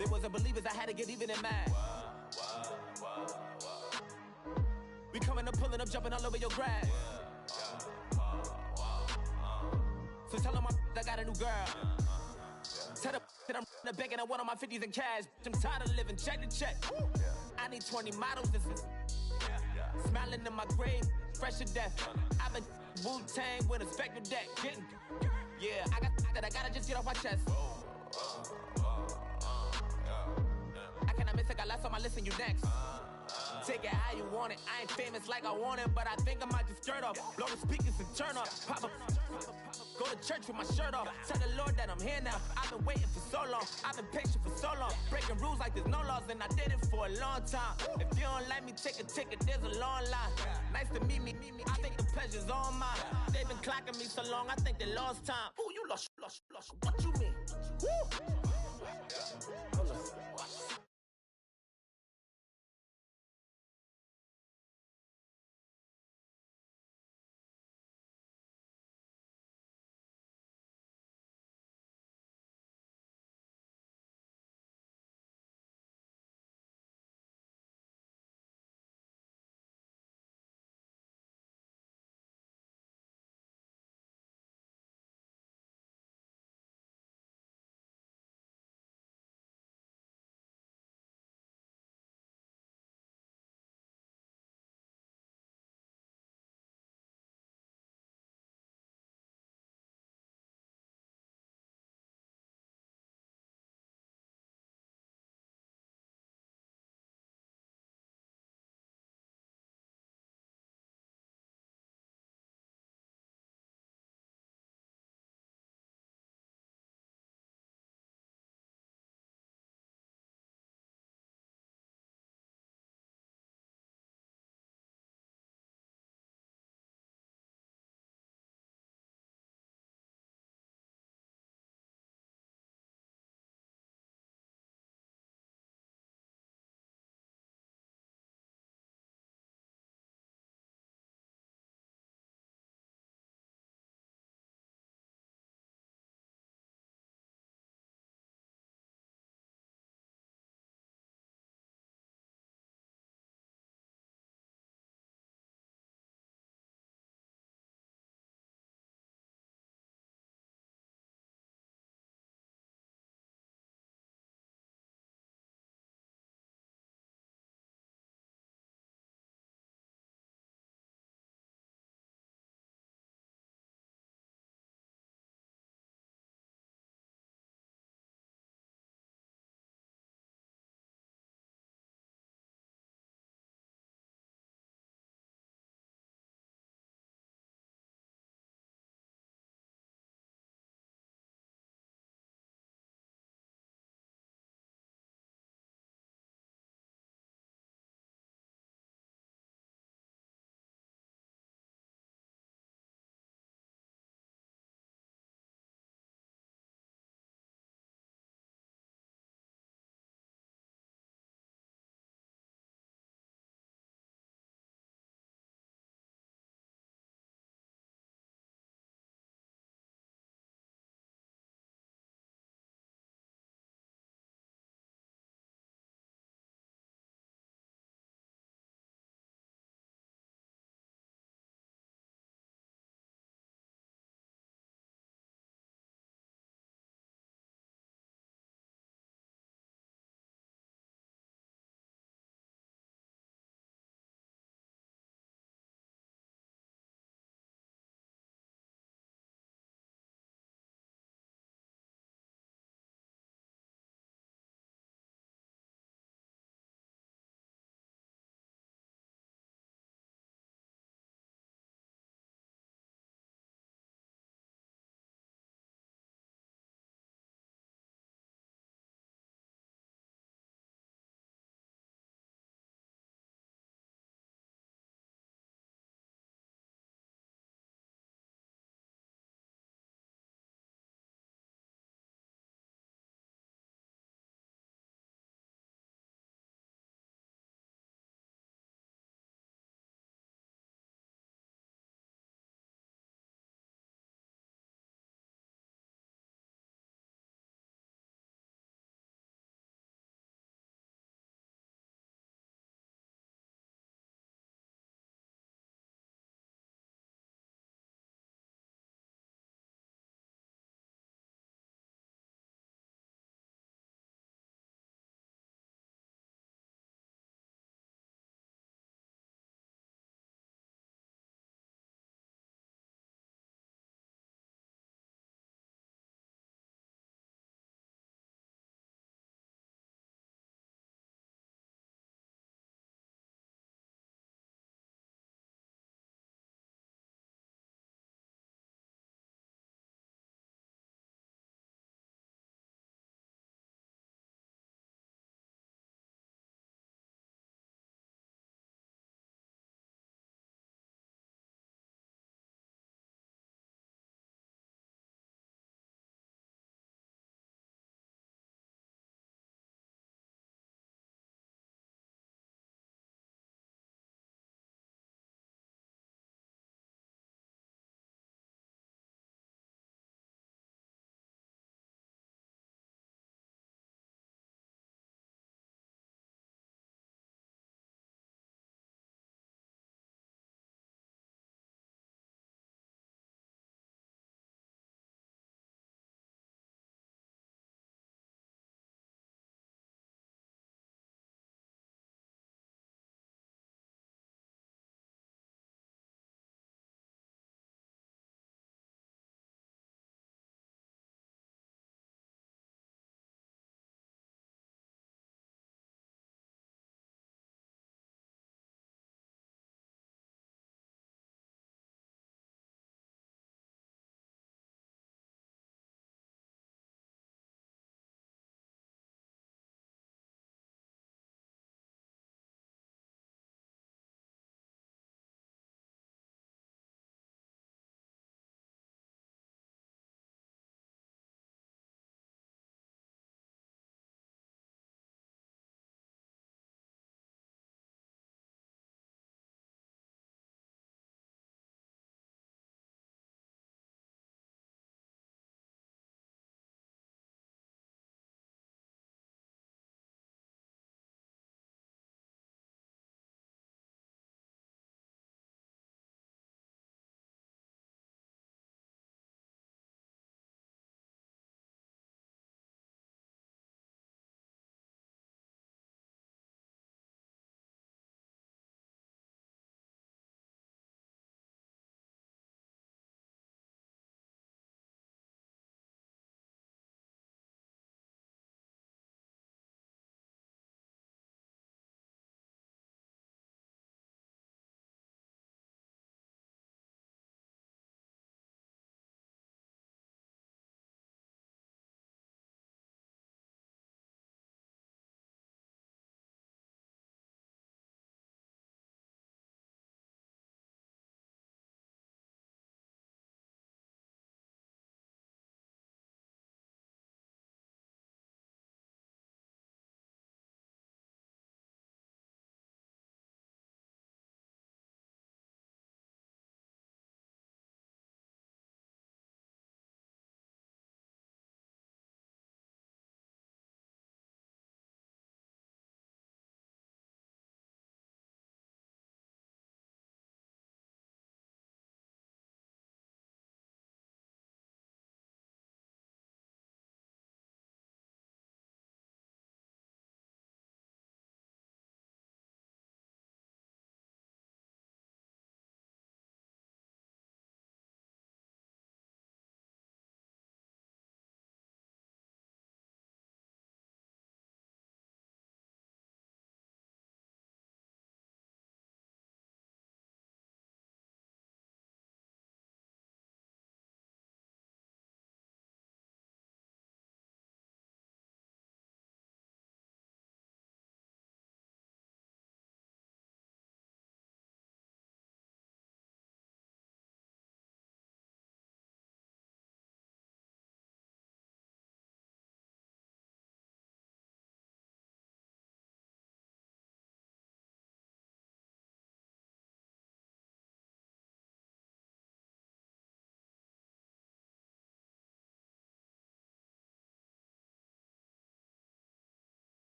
They wasn't believers, I had to get even and mad. We coming up, pulling up, jumping all over your grass. So tell them I got a new girl. Tell them that I'm in the bank and I want all my 50s in cash. I'm tired of living check to check. I need 20 models. This is smiling in my grave, fresh to death. I've been Wu-Tang with a spectral deck. Yeah, I gotta just get off my chest. I cannot miss it, got last on my list and you next. Take it how you want it. I ain't famous like I want it, but I think I might just skirt off. Blow the speakers and turn up. Pop up. Go to church with my shirt off. Tell the Lord that I'm here now. I've been waiting for so long. I've been patient for so long. Breaking rules like there's no laws, and I did it for a long time. If you don't like me, take a ticket. There's a long line. Nice to meet me. I think the pleasure's all mine. They've been clocking me so long, I think they lost time. Ooh, you lost. What you mean? Woo!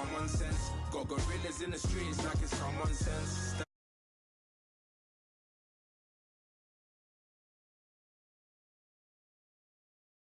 common sense. Got gorillas in the streets like it's common sense.